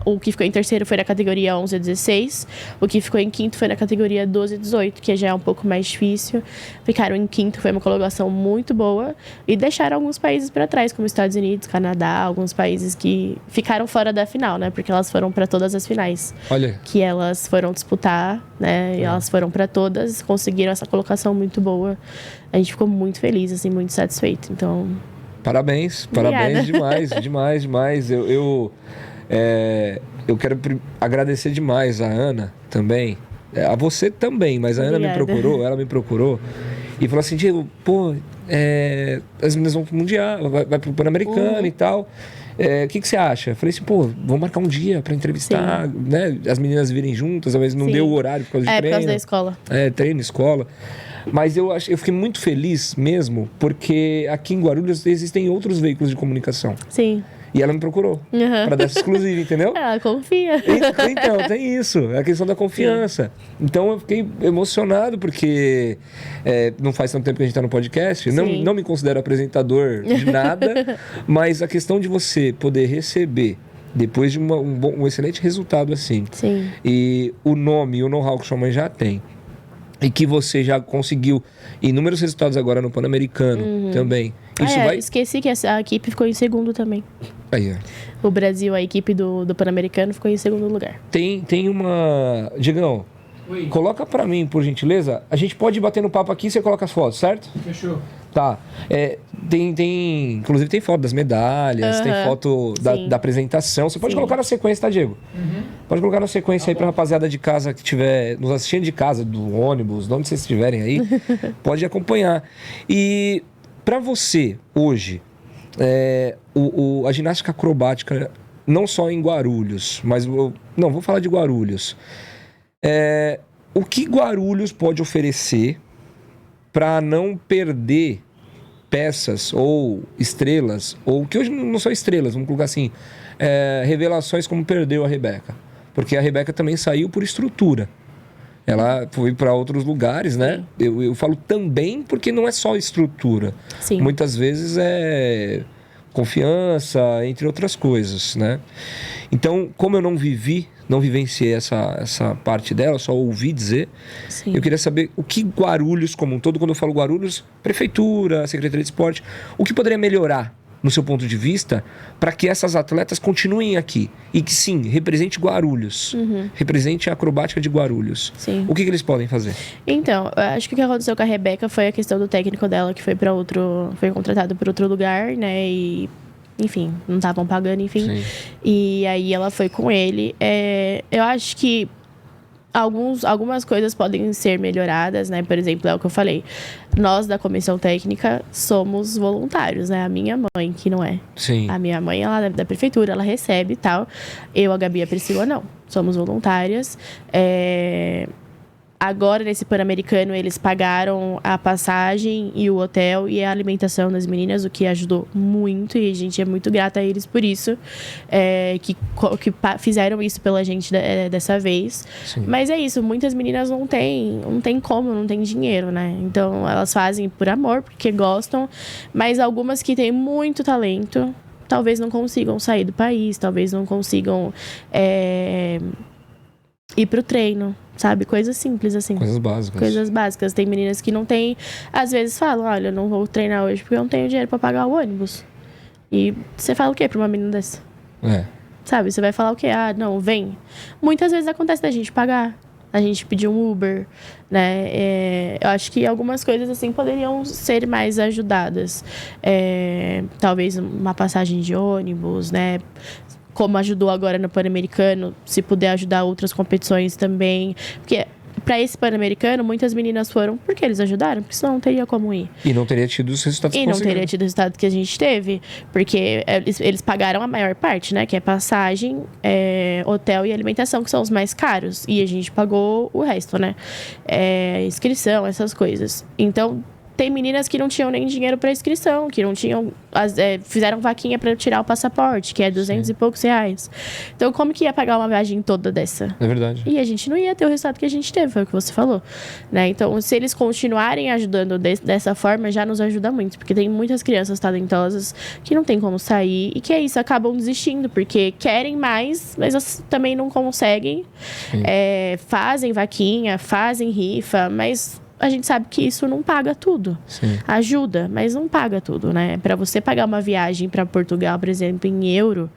o que ficou em terceiro foi na categoria 11 a 16. O que ficou em quinto foi na categoria 12 a 18, que já é um pouco mais difícil. Ficaram em quinto, foi uma colocação muito boa. E deixaram alguns países para trás, como Estados Unidos, Canadá, alguns países que ficaram fora da final, né? Porque elas foram para todas as finais. Olha. Que elas foram disputar, né? E elas foram para todas, conseguiram essa colocação muito boa. A gente ficou muito feliz, assim, muito satisfeito. Então... Parabéns demais. Eu quero agradecer demais a Ana também, a você também, mas a Ana ela me procurou e falou assim, Diego, as meninas vão pro Mundial, vai pro Pan-Americano e tal, o que você acha? Eu falei assim, vamos marcar um dia pra entrevistar, né? As meninas virem juntas, às vezes não deu o horário por causa de treino. Por causa da escola. Treino, escola. Mas eu fiquei muito feliz mesmo, porque aqui em Guarulhos existem outros veículos de comunicação. Sim. E ela me procurou para dar essa exclusiva, entendeu? Ela confia. Então, tem isso. É a questão da confiança. Sim. Então, eu fiquei emocionado, porque não faz tanto tempo que a gente está no podcast. Não me considero apresentador de nada, mas a questão de você poder receber, depois de um excelente resultado assim, Sim. E o nome e o know-how que sua mãe já tem, e que você já conseguiu inúmeros resultados agora no Pan-Americano também. Isso esqueci que a equipe ficou em segundo também. Aí, O Brasil, a equipe do Pan-Americano, ficou em segundo lugar. Tem uma... Digão, coloca pra mim, por gentileza. A gente pode ir batendo papo aqui e você coloca as fotos, certo? Fechou. Tá. Inclusive tem foto das medalhas, tem foto da apresentação. Você pode colocar na sequência, tá, Diego? Pode colocar na sequência aí pra rapaziada de casa que estiver nos assistindo de casa, do ônibus, de onde vocês estiverem aí, pode acompanhar. E pra você, hoje, a ginástica acrobática, não só em Guarulhos, mas... Não, vou falar de Guarulhos. O que Guarulhos pode oferecer para não perder peças ou estrelas, ou que hoje não são estrelas, vamos colocar assim, revelações como perdeu a Rebeca. Porque a Rebeca também saiu por estrutura. Ela foi para outros lugares, né? Eu falo também porque não é só estrutura. Sim. Muitas vezes é confiança, entre outras coisas, né? Então, como eu não vivenciei essa parte dela, só ouvi dizer. Sim. Eu queria saber o que Guarulhos, como um todo, quando eu falo Guarulhos, prefeitura, Secretaria de Esporte, o que poderia melhorar, no seu ponto de vista, para que essas atletas continuem aqui e que, sim, represente Guarulhos, represente a acrobática de Guarulhos. Sim. O que eles podem fazer? Então, eu acho que o que aconteceu com a Rebeca foi a questão do técnico dela, que foi contratado por outro lugar, né, e... Enfim, não estavam pagando, enfim. Sim. E aí ela foi com ele. Eu acho que algumas coisas podem ser melhoradas, né? Por exemplo, é o que eu falei. Nós, da comissão técnica, somos voluntários, né? A minha mãe, que não é. Sim. A minha mãe, ela é da prefeitura, ela recebe e tal. Eu, a Gabi e a Priscila, não. Somos voluntárias. Agora, nesse Pan-Americano, eles pagaram a passagem e o hotel e a alimentação das meninas, o que ajudou muito. E a gente é muito grata a eles por isso, que fizeram isso pela gente dessa vez. Sim. Mas é isso, muitas meninas não têm como, não têm dinheiro, né? Então, elas fazem por amor, porque gostam. Mas algumas que têm muito talento, talvez não consigam sair do país, talvez não consigam... ir pro treino, sabe? Coisas simples, assim. Coisas básicas. Coisas básicas. Tem meninas que não têm... Às vezes falam, olha, eu não vou treinar hoje porque eu não tenho dinheiro pra pagar o ônibus. E você fala o quê pra uma menina dessa? Sabe? Você vai falar o quê? Ah, não, vem. Muitas vezes acontece da gente pagar. A gente pedir um Uber, né? Eu acho que algumas coisas, assim, poderiam ser mais ajudadas. Talvez uma passagem de ônibus, né? Como ajudou agora no Pan-Americano, se puder ajudar outras competições também. Porque para esse Pan-Americano, muitas meninas foram porque eles ajudaram, porque senão não teria como ir. E não teria tido os resultados que E não teria tido o resultado que a gente teve, porque eles pagaram a maior parte, né? Que é passagem, hotel e alimentação, que são os mais caros. E a gente pagou o resto, né? Inscrição, essas coisas. Então, tem meninas que não tinham nem dinheiro para inscrição, que não tinham... fizeram vaquinha para tirar o passaporte, que é 200 e poucos reais. Então, como que ia pagar uma viagem toda dessa? É verdade. E a gente não ia ter o resultado que a gente teve, foi o que você falou, né? Então, se eles continuarem ajudando dessa forma, já nos ajuda muito. Porque tem muitas crianças talentosas que não tem como sair. E que é isso, acabam desistindo. Porque querem mais, mas também não conseguem. Fazem vaquinha, fazem rifa, mas... A gente sabe que isso não paga tudo. Sim. Ajuda, mas não paga tudo, né? Para você pagar uma viagem para Portugal, por exemplo, em euro,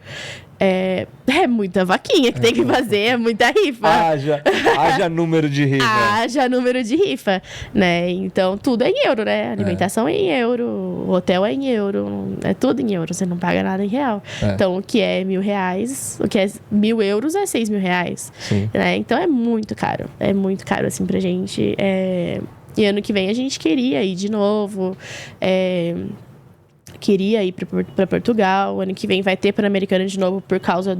é muita vaquinha que tem que fazer, é muita rifa. Haja número de rifa. Haja número de rifa, né? Então, tudo é em euro, né? Alimentação é em euro, hotel é em euro, é tudo em euro, você não paga nada em real. Então, o que é R$1.000, o que é 1.000 euros é R$6.000. Sim. Né? Então, é muito caro, assim, pra gente. E ano que vem a gente queria ir de novo, queria ir para Portugal. Ano que vem vai ter Pan-Americano de novo por causa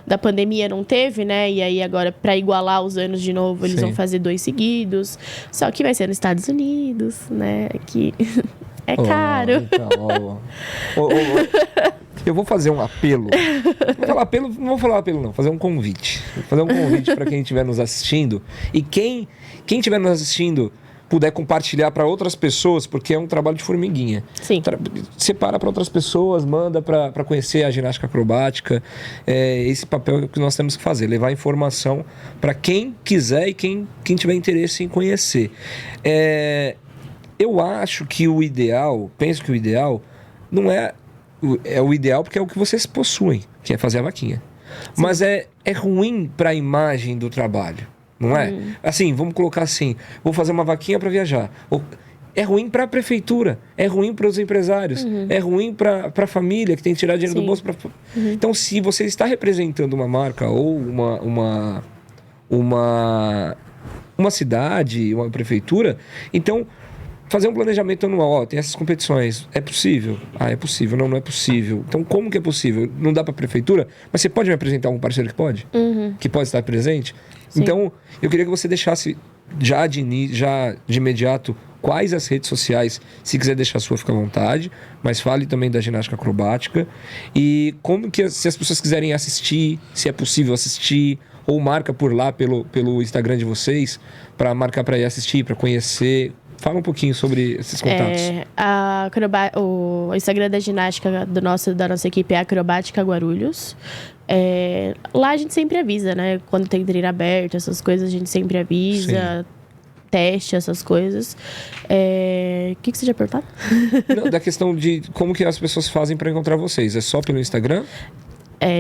da pandemia, não teve, né? E aí agora, para igualar os anos de novo, eles vão fazer 2 seguidos. Só que vai ser nos Estados Unidos, né? Que é caro. Eu vou fazer um apelo. Não vou falar apelo, não. Fazer um convite. Vou fazer um convite para quem estiver nos assistindo. E quem estiver nos assistindo puder compartilhar para outras pessoas, porque é um trabalho de formiguinha. Sim. Separa para outras pessoas, manda para conhecer a ginástica acrobática. Esse papel que nós temos que fazer, levar informação para quem quiser e quem tiver interesse em conhecer. Eu acho que penso que o ideal não é o ideal porque é o que vocês possuem, que é fazer a vaquinha. Sim. Mas é ruim para a imagem do trabalho. Não é? Assim, vamos colocar assim, vou fazer uma vaquinha para viajar. É ruim para a prefeitura, é ruim para os empresários, é ruim para a família que tem que tirar dinheiro do bolso. Então, se você está representando uma marca ou uma cidade, uma prefeitura, então fazer um planejamento anual. Tem essas competições, é possível? É possível. Não é possível. Então, como que é possível? Não dá para a prefeitura, mas você pode me apresentar um parceiro que pode? Que pode estar presente? Sim. Então, eu queria que você deixasse já de imediato quais as redes sociais, se quiser deixar a sua, fica à vontade, mas fale também da ginástica acrobática e como que, se as pessoas quiserem assistir, se é possível assistir, ou marca por lá pelo Instagram de vocês, para marcar para ir assistir, para conhecer. Fala um pouquinho sobre esses contatos. O Instagram da ginástica da nossa equipe é Acrobática Guarulhos. Lá a gente sempre avisa, né? Quando tem treino aberto, essas coisas a gente sempre avisa. Sim. Teste, essas coisas. O que você já perguntou? Não, da questão de como que as pessoas fazem para encontrar vocês. É só pelo Instagram?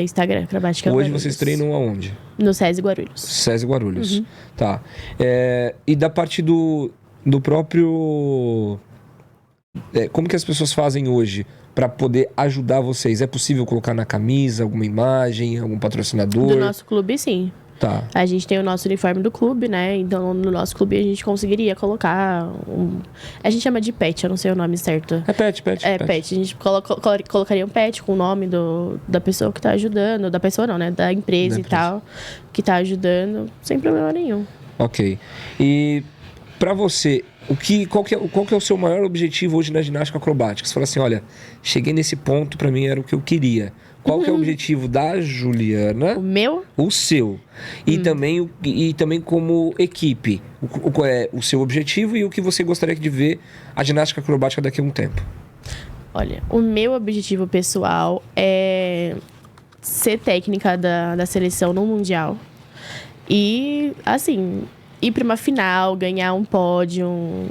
Instagram, Acrobática Hoje Guarulhos. Vocês treinam aonde? No SESI Guarulhos. SESI Guarulhos. Tá. E da parte do próprio... como que as pessoas fazem hoje para poder ajudar vocês? É possível colocar na camisa alguma imagem, algum patrocinador? Do nosso clube, sim. Tá. A gente tem o nosso uniforme do clube, né? Então, no nosso clube, a gente conseguiria colocar a gente chama de pet, eu não sei o nome certo. É pet. A gente colocaria um pet com o nome da pessoa que tá ajudando. Da pessoa não, né? Da empresa e tal, que tá ajudando, sem problema nenhum. Ok. E para você, qual que é o seu maior objetivo hoje na ginástica acrobática? Você fala assim, olha, cheguei nesse ponto, para mim era o que eu queria. Qual que é o objetivo da Juliana? O meu? O seu. E também como equipe. Qual é o seu objetivo e o que você gostaria de ver a ginástica acrobática daqui a um tempo? Olha, o meu objetivo pessoal é ser técnica da seleção no Mundial. E, assim, ir pra uma final, ganhar um pódio,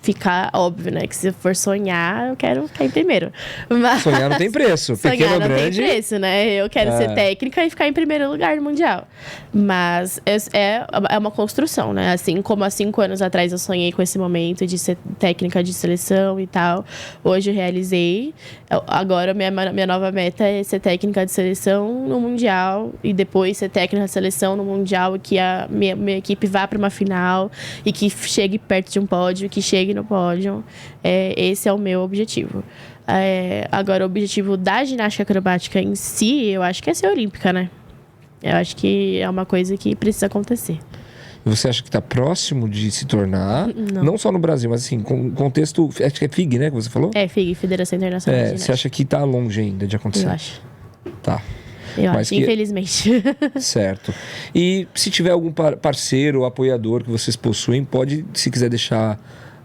ficar óbvio, né? Que se for sonhar, eu quero ficar em primeiro. Mas Sonhar não tem preço. sonhar Pequeno ou não grande. tem preço, né? Eu quero ser técnica e ficar em primeiro lugar no Mundial. Mas é uma construção, né? Assim como há 5 anos atrás eu sonhei com esse momento de ser técnica de seleção e tal. Hoje eu realizei. Agora minha nova meta é ser técnica de seleção no Mundial e depois ser técnica de seleção no Mundial e que a minha equipe vá para uma final e que chegue perto de um pódio, que chegue no pódio. Esse é o meu objetivo. Agora, o objetivo da ginástica acrobática em si, eu acho que é ser olímpica, né? Eu acho que é uma coisa que precisa acontecer. Você acha que está próximo de se tornar, não só no Brasil, mas assim, com contexto, acho que é FIG, né, que você falou? FIG, Federação Internacional de Ginástica. Você acha que está longe ainda de acontecer? Eu acho. Tá. Eu acho, infelizmente. Certo. E se tiver algum parceiro ou apoiador que vocês possuem, pode, se quiser deixar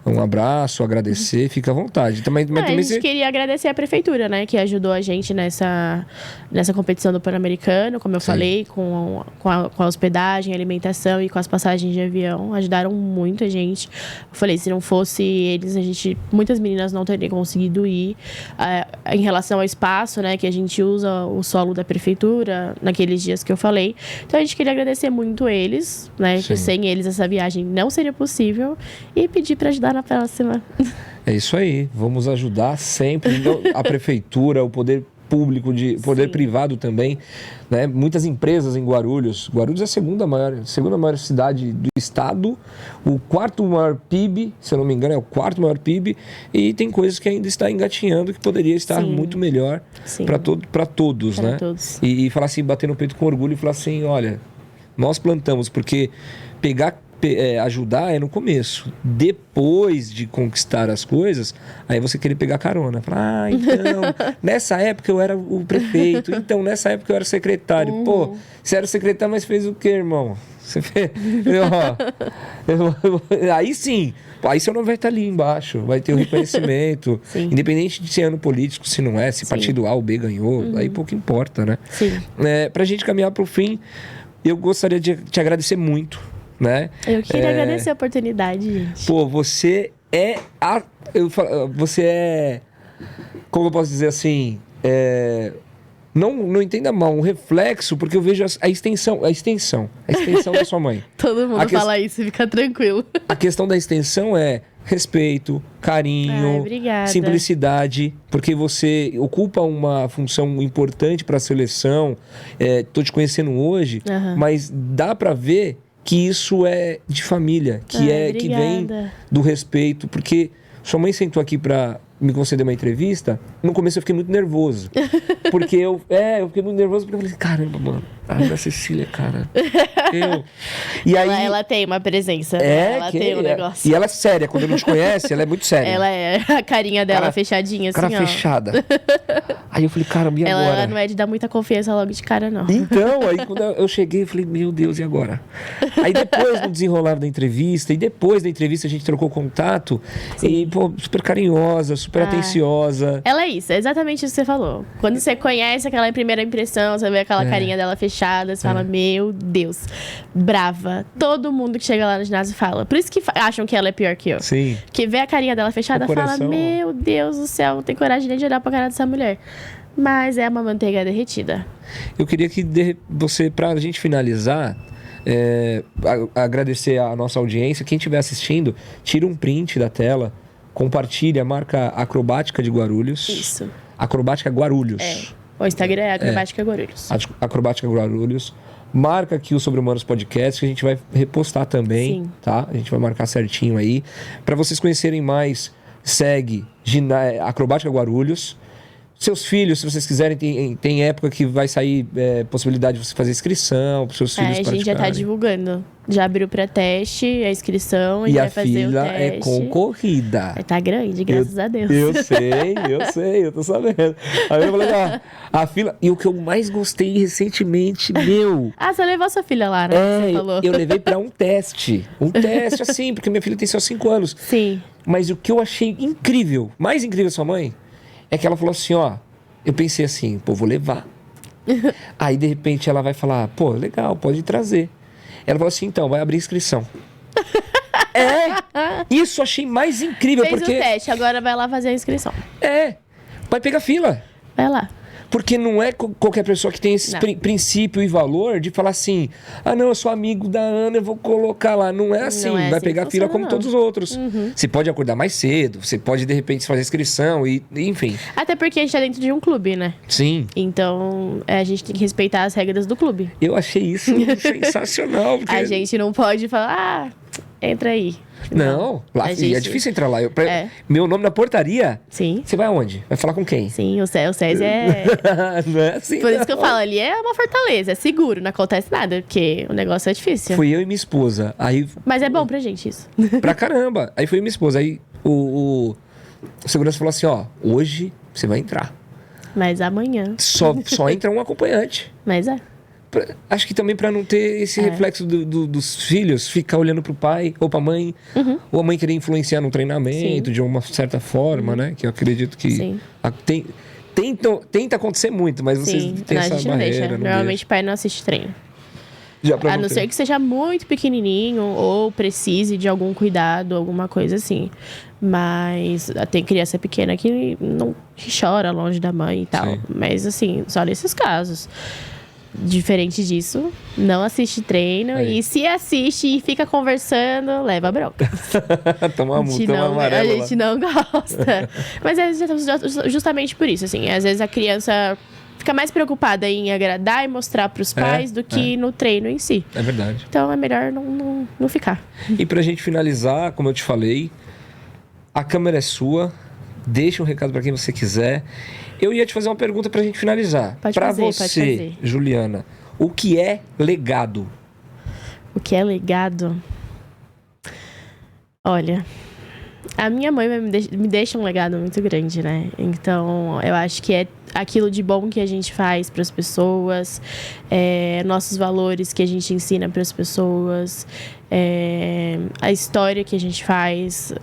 um abraço, agradecer, fica à vontade. A gente queria agradecer a prefeitura, né? Que ajudou a gente nessa competição do Pan-Americano, como eu falei, com a hospedagem, alimentação e com as passagens de avião. Ajudaram muito a gente. Eu falei, se não fosse eles, muitas meninas não teriam conseguido ir. Em relação ao espaço, né? Que a gente usa o solo da prefeitura, naqueles dias que eu falei. Então, a gente queria agradecer muito eles, né? Que sem eles essa viagem não seria possível. E pedir para ajudar na próxima. É isso aí, vamos ajudar sempre. Então, a prefeitura, o poder público, poder privado também, né? Muitas empresas em Guarulhos. Guarulhos é a segunda maior cidade do estado, o 4º maior PIB, se eu não me engano, é o 4º maior PIB, e tem coisas que ainda está engatinhando que poderia estar muito melhor para todos, né? Todos. E falar assim, bater no peito com orgulho e falar assim, olha, nós plantamos, porque ajudar é no começo. Depois de conquistar as coisas, aí você querer pegar carona. Falar, então, nessa época eu era o prefeito, então nessa época eu era secretário. Pô, você era o secretário, mas fez o quê, irmão? Você fez... Aí sim, aí seu nome vai estar ali embaixo, vai ter o reconhecimento. Independente de ser ano político, se não é, se partido A ou B ganhou, aí pouco importa, né? Pra gente caminhar pro fim, eu gostaria de te agradecer muito, né? Eu queria agradecer a oportunidade, gente. Pô, você é como eu posso dizer assim, não entenda mal, um reflexo, porque eu vejo a extensão da sua mãe. Todo mundo fala isso, fica tranquilo. A questão da extensão é respeito, carinho, simplicidade, porque você ocupa uma função importante para a seleção. Tô te conhecendo hoje, mas dá para ver que isso é de família, que vem do respeito, porque sua mãe sentou aqui para me conceder uma entrevista. No começo eu fiquei muito nervoso, porque eu fiquei muito nervoso porque eu falei, caramba, mano, a Ana Cecília, cara, e aí ela tem uma presença, ela tem um negócio. E ela é séria, quando não te conhece, ela é muito séria. Ela é a carinha dela fechadinha, assim, cara fechada. Aí eu falei, caramba, e agora? Ela não é de dar muita confiança logo de cara, não. Então, aí quando eu cheguei, eu falei, meu Deus, e agora? Aí depois, no desenrolar da entrevista, a gente trocou contato, e, pô, super carinhosa, super atenciosa. Ela é isso, é exatamente isso que você falou. Quando você conhece aquela primeira impressão, você vê aquela carinha dela fechada, você fala, meu Deus, brava. Todo mundo que chega lá no ginásio fala. Por isso que acham que ela é pior que eu. Sim. Que vê a carinha dela fechada, fala, meu Deus do céu, não tem coragem nem de olhar pra cara dessa mulher. Mas é uma manteiga derretida. Eu queria que você, pra gente finalizar, agradecer a nossa audiência. Quem estiver assistindo, tira um print da tela, compartilha, marca Acrobática de Guarulhos. Isso. Acrobática Guarulhos. O Instagram é Acrobática Guarulhos. Acrobática Guarulhos. Marca aqui o Sobre Humanos Podcast, que a gente vai repostar também, tá? A gente vai marcar certinho aí. Para vocês conhecerem mais, segue Acrobática Guarulhos. Seus filhos, se vocês quiserem, tem época que vai sair possibilidade de você fazer inscrição para seus filhos praticarem. A gente já está divulgando. Já abriu para teste a inscrição e vai fazer o teste. E a fila é concorrida. Tá grande, graças a Deus. Eu sei, eu tô sabendo. Aí eu falei, a fila... E o que eu mais gostei recentemente, você levou sua filha lá, né? Você falou. Eu levei para um teste. Um teste, assim, porque minha filha tem só 5 anos. Sim. Mas o que eu achei incrível, mais incrível sua mãe, é que ela falou assim, eu pensei assim, pô, vou levar. Aí, de repente, ela vai falar, pô, legal, pode trazer. Ela falou assim, então, vai abrir inscrição. Isso eu achei mais incrível, Fez porque... o teste, agora vai lá fazer a inscrição. Vai pegar fila. Vai lá. Porque não é qualquer pessoa que tem esse princípio e valor de falar assim, não, eu sou amigo da Ana, eu vou colocar lá. Não é assim, Não é vai assim pegar que fila funciona, como não. todos os outros. Você pode acordar mais cedo, você pode de repente fazer inscrição e enfim. Até porque a gente tá dentro de um clube, né? Sim. Então, a gente tem que respeitar as regras do clube. Eu achei isso sensacional. Porque... A gente não pode falar, entra aí. Não, lá, gente... é difícil entrar lá. É. Meu nome na portaria. Sim. Você vai aonde? Vai falar com quem? Sim, o SESI é... Não é assim, Por isso que eu falo, ali é uma fortaleza, é seguro, não acontece nada, porque o negócio é difícil. Fui eu e minha esposa. Aí... Mas é bom pra gente isso. Pra caramba. Aí foi minha esposa. Aí o segurança falou assim, ó, hoje você vai entrar. Mas amanhã. Só entra um acompanhante. Mas é. Acho que também pra não ter esse reflexo dos filhos, ficar olhando pro pai ou pra mãe, ou a mãe querer influenciar no treinamento de uma certa forma, né? Que eu acredito que tenta acontecer muito, mas vocês têm essa a gente não barreira. deixa. Não Normalmente deixa. o pai não assiste treino. A não ser que seja muito pequenininho ou precise de algum cuidado, alguma coisa assim. Mas tem criança pequena que não que chora longe da mãe e tal. Sim. Mas assim, só nesses casos. Diferente disso, não assiste treino. Aí. E se assiste e fica conversando, leva bronca. Toma uma multa, toma A amarela. gente não gosta. Mas é justamente por isso, assim. Às vezes a criança fica mais preocupada em agradar e mostrar pros pais do que no treino em si. É verdade. Então é melhor não ficar. E pra gente finalizar, como eu te falei, a câmera é sua. Deixa um recado pra quem você quiser. Eu ia te fazer uma pergunta pra gente finalizar. Pode Pra fazer, você, pode fazer. Juliana, o que é legado? O que é legado? Olha, a minha mãe me deixa um legado muito grande, né? Então, eu acho que é aquilo de bom que a gente faz para as pessoas, nossos valores que a gente ensina para as pessoas, a história que a gente faz.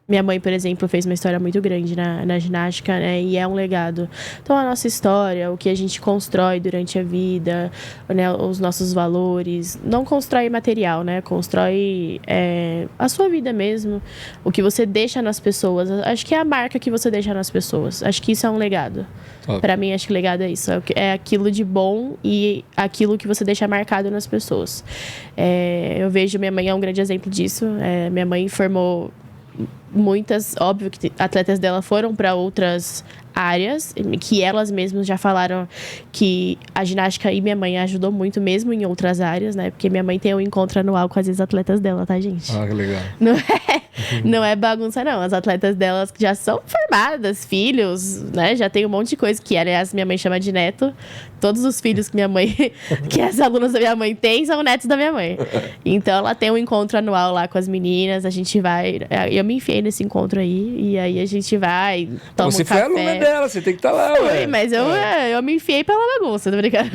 Minha mãe, por exemplo, fez uma história muito grande na ginástica, né? E é um legado. Então, a nossa história, o que a gente constrói durante a vida, né? Os nossos valores. Não constrói material, né? Constrói a sua vida mesmo. O que você deixa nas pessoas. Acho que é a marca que você deixa nas pessoas. Acho que isso é um legado. Pra mim, acho que legado é isso. É aquilo de bom e aquilo que você deixa marcado nas pessoas. Eu vejo minha mãe é um grande exemplo disso. Minha mãe formou muitas, óbvio que atletas dela foram para outras áreas, que elas mesmas já falaram que a ginástica e minha mãe ajudou muito mesmo em outras áreas, né? Porque minha mãe tem um encontro anual com as ex-atletas dela, tá, gente? Ah, que legal. Não é bagunça, não. As atletas delas já são formadas, filhos, né? Já tem um monte de coisa que, aliás, minha mãe chama de neto. Todos os filhos que minha mãe, que as alunas da minha mãe têm, são netos da minha mãe. Então, ela tem um encontro anual lá com as meninas. A gente vai... Eu me enfiei nesse encontro aí. E aí, a gente vai, toma Você um café. foi aluna dela, você tem que estar lá, ué. Mas eu me enfiei pela bagunça, tô brincando.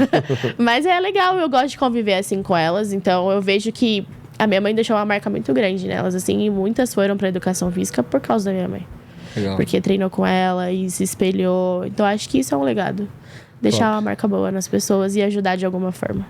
Mas é legal, eu gosto de conviver assim com elas. Então, eu vejo que a minha mãe deixou uma marca muito grande nelas, assim. E muitas foram pra educação física por causa da minha mãe. Legal. Porque treinou com ela e se espelhou. Então, acho que isso é um legado. Deixar uma marca boa nas pessoas e ajudar de alguma forma.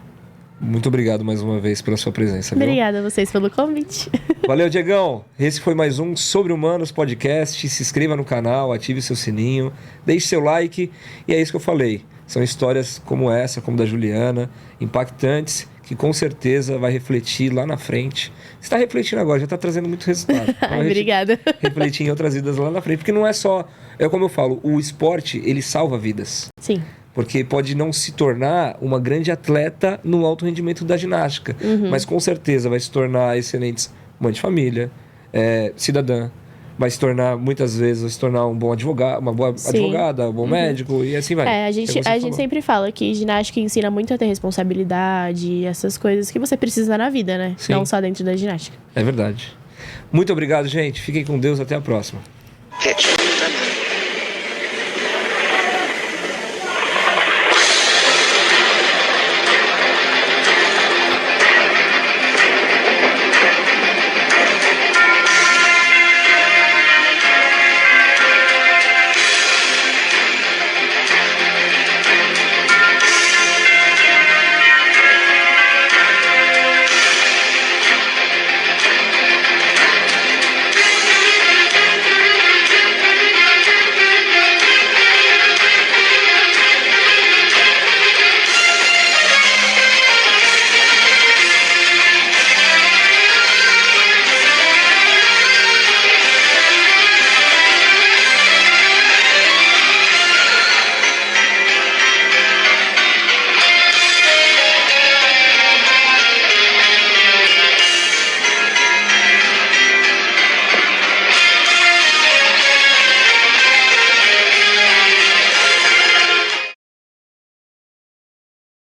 Muito obrigado mais uma vez pela sua presença. Obrigada a vocês pelo convite. Valeu, Diegão. Esse foi mais um Sobre Humanos Podcast. Se inscreva no canal, ative seu sininho, deixe seu like. E é isso que eu falei. São histórias como essa, como da Juliana, impactantes, que com certeza vai refletir lá na frente. Você está refletindo agora, já está trazendo muito resultado. Obrigada. Refletir em outras vidas lá na frente. Porque não é só... É como eu falo, o esporte, ele salva vidas. Sim. Porque pode não se tornar uma grande atleta no alto rendimento da ginástica. Mas com certeza vai se tornar excelentes mãe de família, cidadã. Vai se tornar, muitas vezes, vai se tornar um bom advogado, uma boa advogada, um bom médico e assim vai. A gente sempre fala que ginástica ensina muito a ter responsabilidade, essas coisas que você precisa na vida, né? Sim. Não só dentro da ginástica. É verdade. Muito obrigado, gente. Fiquem com Deus. Até a próxima.